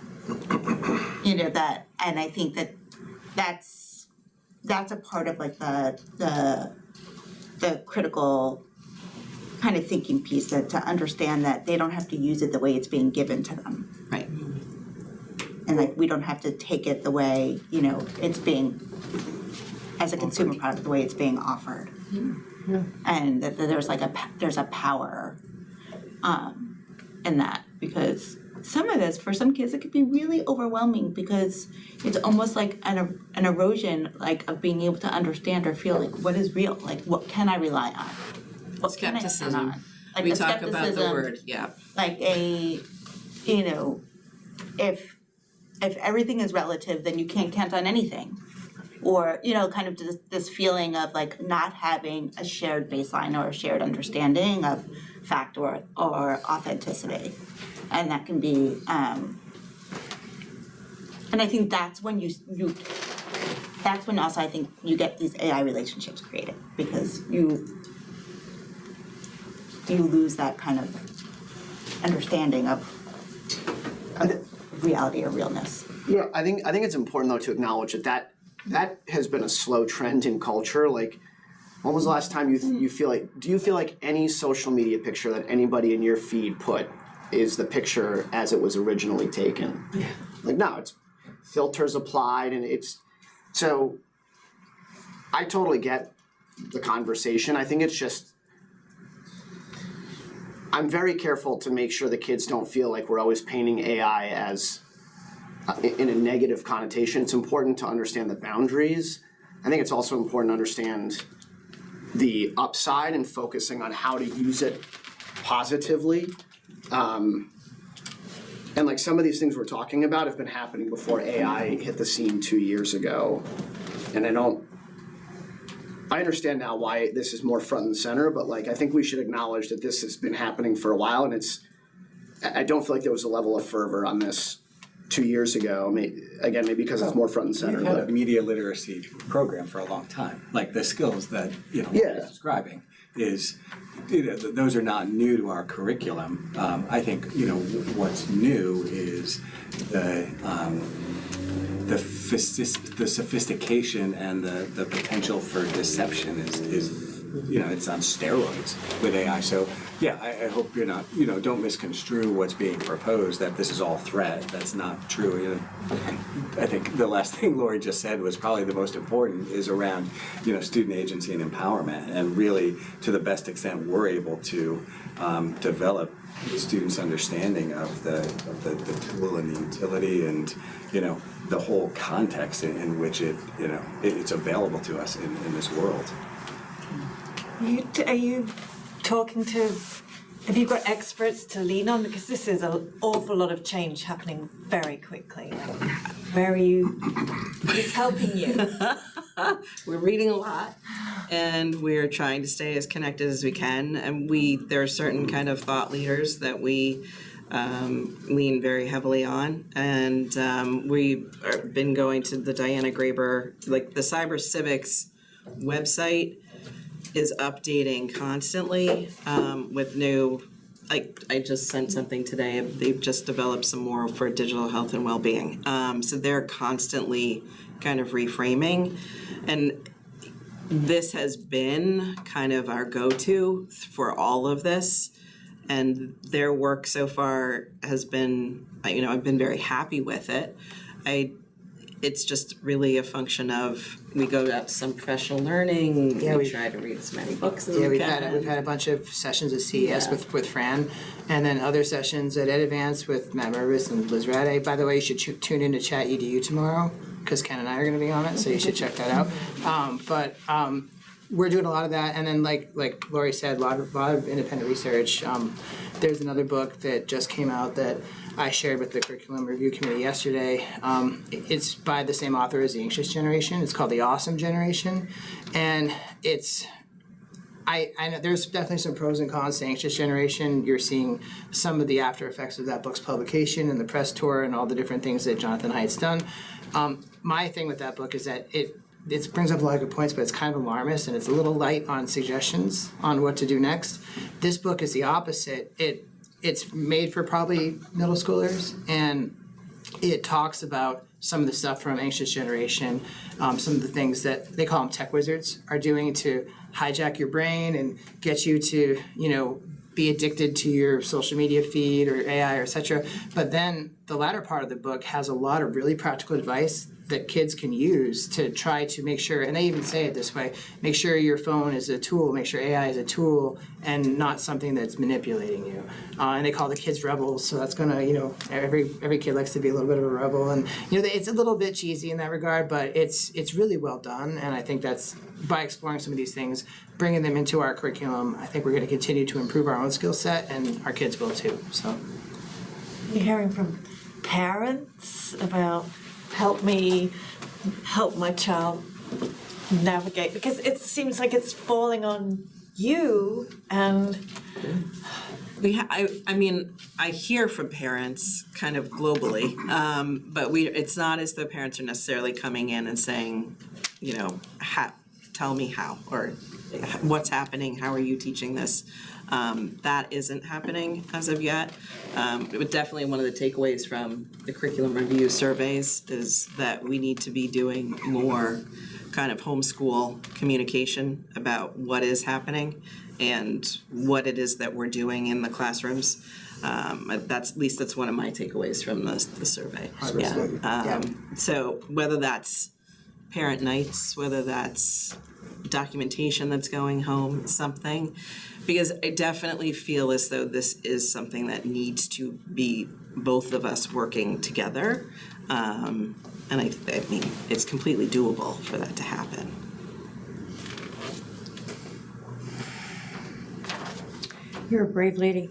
You know, that, and I think that's a part of like the critical kind of thinking piece, that to understand that they don't have to use it the way it's being given to them. Right. And like we don't have to take it the way, you know, it's being, as a consumer product, the way it's being offered. Yeah. And that there's like there's a power in that, because some of this, for some kids, it could be really overwhelming, because it's almost like an erosion, like of being able to understand or feel like what is real, like what can I rely on? What can I depend Skepticism. on? Like We the talk about the skepticism, word, yeah. like you know, if everything is relative, then you can't count on anything. Or, you know, kind of this feeling of like not having a shared baseline or a shared understanding of fact or authenticity. And that can be, and I think that's when that's when also I think you get these AI relationships created, because you lose that kind of understanding of reality or realness. Yeah, I think it's important though to acknowledge that has been a slow trend in culture. Like, when was the last time you feel like, do you feel like any social media picture that anybody in your feed put is the picture as it was originally taken? Yeah. Like, no, it's filters applied, and so I totally get the conversation. I think it's just, I'm very careful to make sure the kids don't feel like we're always painting AI as in a negative connotation. It's important to understand the boundaries. I think it's also important to understand the upside and focusing on how to use it positively. And like some of these things we're talking about have been happening before AI hit the scene 2 years ago. And I understand now why this is more front and center, but like I think we should acknowledge that this has been happening for a while, and I don't feel like there was a level of fervor on this 2 years ago. Maybe because it's more front and center. We've had a media literacy program for a long time. Like the skills that you're describing is, those are not new to our curriculum. I think what's new is the sophistication and the potential for deception is it's on steroids with AI. So yeah, I hope you're not, don't misconstrue what's being proposed, that this is all threat. That's not true. I think the last thing Lori just said was probably the most important, is around, student agency and empowerment, and really, to the best extent we're able to develop the students' understanding of the tool and the utility, and the whole context in which it's available to us in this world. Are you talking to, have you got experts to lean on? Because this is an awful lot of change happening very quickly. Where are you, who's helping you? We're reading a lot, and we're trying to stay as connected as we can. And there are certain kind of thought leaders that we lean very heavily on. And we've been going to the Diana Graeber, like the Cyber Civics website is updating constantly with new, I just sent something today. They've just developed some more for digital health and well-being. So they're constantly kind of reframing. And this has been kind of our go-to for all of this. And their work so far has been, I've been very happy with it. It's just really a function of, we go to some professional learning, we try to read as many books as we can. We've had a bunch of sessions at CES with Fran, and then other sessions at EdAdvance with Matt Mervis and Liz Rade. By the way, you should tune in to Chat EDU tomorrow, because Ken and I are going to be on it, so you should check that out. We're doing a lot of that, and then like Lori said, a lot of independent research. There's another book that just came out that I shared with the Curriculum Review Committee yesterday. It's by the same author as The Anxious Generation. It's called The Awesome Generation, and I know there's definitely some pros and cons to Anxious Generation. You're seeing some of the after effects of that book's publication and the press tour and all the different things that Jonathan Haidt's done. My thing with that book is that it brings up a lot of good points, but it's kind of alarmist, and it's a little light on suggestions on what to do next. This book is the opposite. It's made for probably middle schoolers, and it talks about some of the stuff from Anxious Generation, some of the things that they call them tech wizards are doing to hijack your brain and get you to, be addicted to your social media feed or AI or et cetera. But then the latter part of the book has a lot of really practical advice that kids can use to try to make sure, and they even say it this way, make sure your phone is a tool, make sure AI is a tool and not something that's manipulating you. And they call the kids rebels, so that's gonna, every kid likes to be a little bit of a rebel, and it's a little bit cheesy in that regard, but it's really well done, and I think that's, by exploring some of these things, bringing them into our curriculum, I think we're gonna continue to improve our own skill set, and our kids will too, so. You're hearing from parents about help my child navigate, because it seems like it's falling on you, and I hear from parents kind of globally, but it's not as though parents are necessarily coming in and saying, tell me how, or what's happening, how are you teaching this? That isn't happening as of yet. But definitely one of the takeaways from the curriculum review surveys is that we need to be doing more kind of homeschool communication about what is happening and what it is that we're doing in the classrooms. At least that's one of my takeaways from the survey. So whether that's parent nights, whether that's documentation that's going home, something, because I definitely feel as though this is something that needs to be both of us working together. And I mean, it's completely doable for that to happen. You're a brave lady.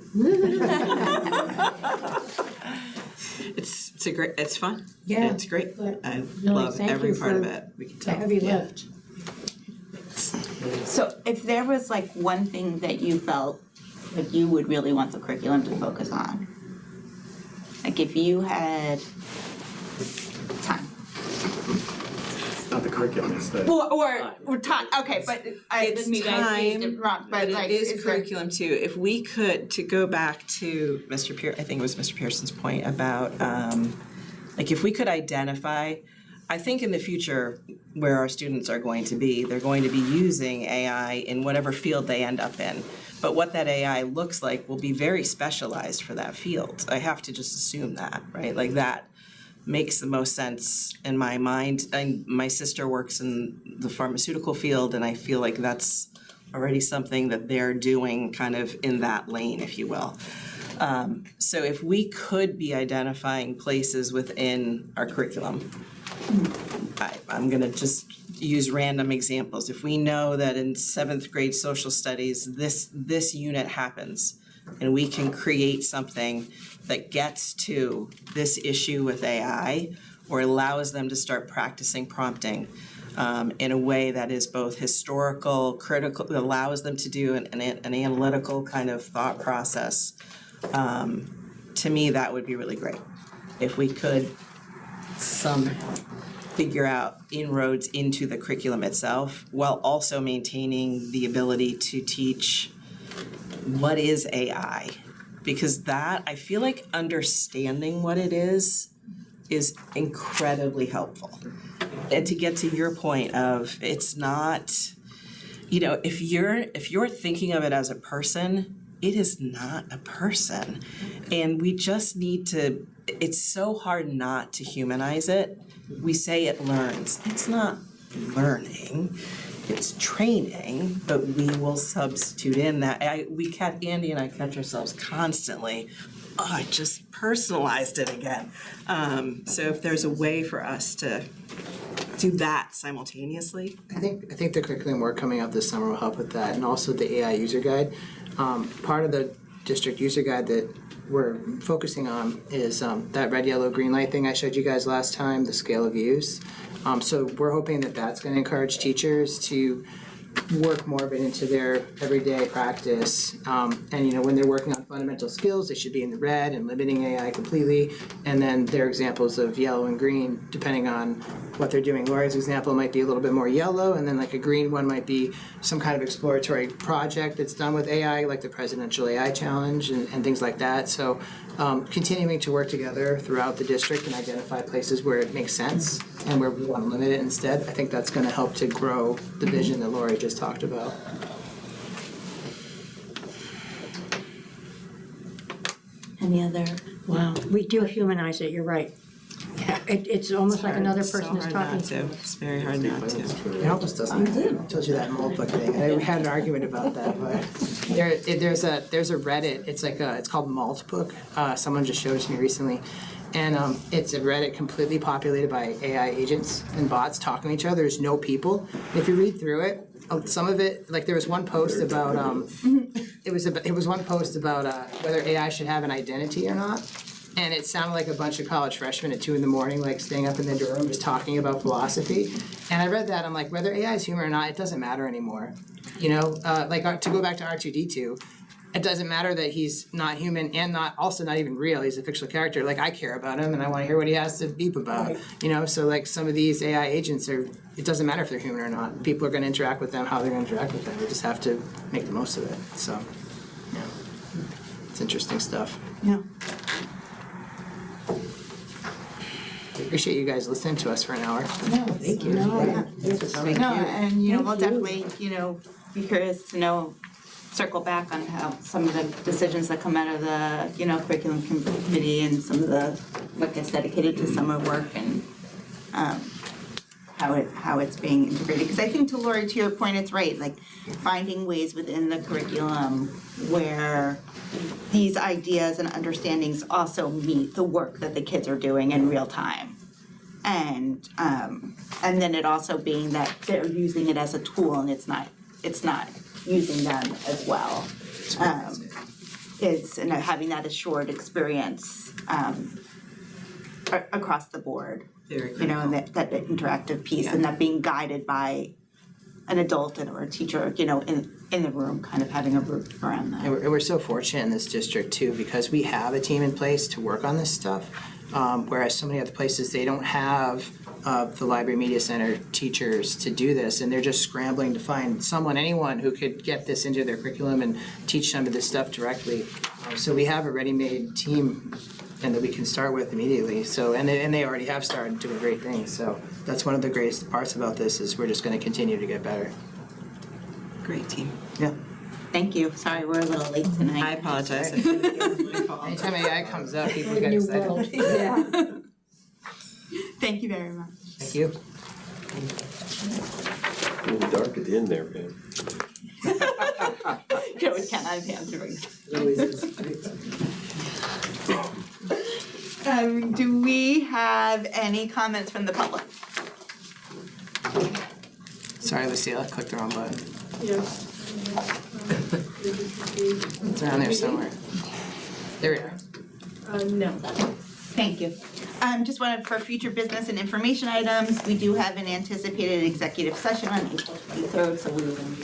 It's fun. Yeah. It's great. I No, love thank every you part of for it. We can the tell. heavy lift. So if there was like one thing that you felt like you would really want the curriculum to focus on, like if you had time. It's not the curriculum, it's the Or time, okay, but It's maybe I phrased it wrong, but it like. is curriculum too. If we could, to go back to I think it was Mr. Pearson's point about, like if we could identify, I think in the future, where our students are going to be, they're going to be using AI in whatever field they end up in. But what that AI looks like will be very specialized for that field. I have to just assume that, right? Like that makes the most sense in my mind. My sister works in the pharmaceutical field, and I feel like that's already something that they're doing kind of in that lane, if you will. So if we could be identifying places within our curriculum, I'm gonna just use random examples. If we know that in 7th grade social studies, this unit happens, and we can create something that gets to this issue with AI or allows them to start practicing prompting in a way that is both historical, critical, that allows them to do an analytical kind of thought process, to me, that would be really great. If we could somehow figure out inroads into the curriculum itself while also maintaining the ability to teach what is AI. Because that, I feel like understanding what it is incredibly helpful. And to get to your point of it's not, if you're thinking of it as a person, it is not a person. And we just need to, it's so hard not to humanize it. We say it learns. It's not learning, it's training, but we will substitute in that. Andy and I catch ourselves constantly, oh, I just personalized it again. So if there's a way for us to do that simultaneously. I think the curriculum work coming up this summer will help with that, and also the AI user guide. Part of the district user guide that we're focusing on is that red, yellow, green light thing I showed you guys last time, the scale of use. So we're hoping that that's going to encourage teachers to work more of it into their everyday practice. And when they're working on fundamental skills, they should be in the red and limiting AI completely. And then there are examples of yellow and green, depending on what they're doing. Lori's example might be a little bit more yellow, and then like a green one might be some kind of exploratory project that's done with AI, like the Presidential AI Challenge and things like that. So continuing to work together throughout the district and identify places where it makes sense and where we want to limit it instead, I think that's going to help to grow the vision that Lori just talked about. Any other? Wow, we do humanize it, you're right. It's almost like another person is talking to you. It's very hard not to. It almost doesn't. I told you that mold book thing. We had an argument about that, but there's a Reddit. It's called Malt Book. Someone just showed it to me recently, and it's a Reddit completely populated by AI agents and bots talking to each other. There's no people. And if you read through it, some of it, like there was one post about it was one post about whether AI should have an identity or not. And it sounded like a bunch of college freshmen at 2 a.m, like staying up in their dorm just talking about philosophy. And I read that, I'm like, whether AI is human or not, it doesn't matter anymore. To go back to R2-D2, it doesn't matter that he's not human and also not even real. He's a fictional character. Like, I care about him and I want to hear what he has to beep about. So like some of these AI agents it doesn't matter if they're human or not. People are going to interact with them how they're going to interact with them. We just have to make the most of it. So, yeah, it's interesting stuff. Yeah. I appreciate you guys listening to us for an hour. No, thank you. We'll definitely, be curious to circle back on how some of the decisions that come out of the, curriculum committee and some of the what gets dedicated to summer work and how it's being integrated. Because I think to Lori, to your point, it's right, like finding ways within the curriculum where these ideas and understandings also meet the work that the kids are doing in real time. And then it also being that they're using it as a tool and it's not using them as well. It's having that assured experience across the board. And that interactive piece and that being guided by an adult or a teacher, in the room, kind of having a roof around that. And we're so fortunate in this district too, because we have a team in place to work on this stuff, whereas so many other places, they don't have the Library Media Center teachers to do this, and they're just scrambling to find anyone who could get this into their curriculum and teach some of this stuff directly. So we have a ready-made team and that we can start with immediately. So, and they already have started doing great things. So that's one of the greatest parts about this is we're just going to continue to get better. Great team. Yeah. Thank you. Sorry, we're a little late tonight. I apologize. Anytime AI comes up, people get excited. Yeah. Thank you very much. Thank you. A little dark at the end there, man. Go with Ken, I'm answering. Do we have any comments from the public? Sorry, Lucille, I clicked the wrong button. It's around there somewhere. There we are. No. Thank you. Just wanted for future business and information items, we do have an anticipated executive session on April 23rd, so we will be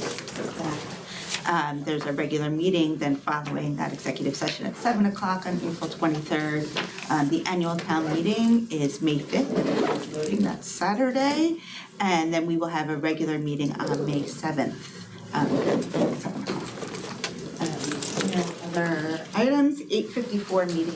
that. There's a regular meeting then following that executive session at 7 o'clock on April 23rd. The annual town meeting is May 5th, voting that's Saturday. And then we will have a regular meeting on May 7th. At 7 o'clock. Other items, 8:54 meeting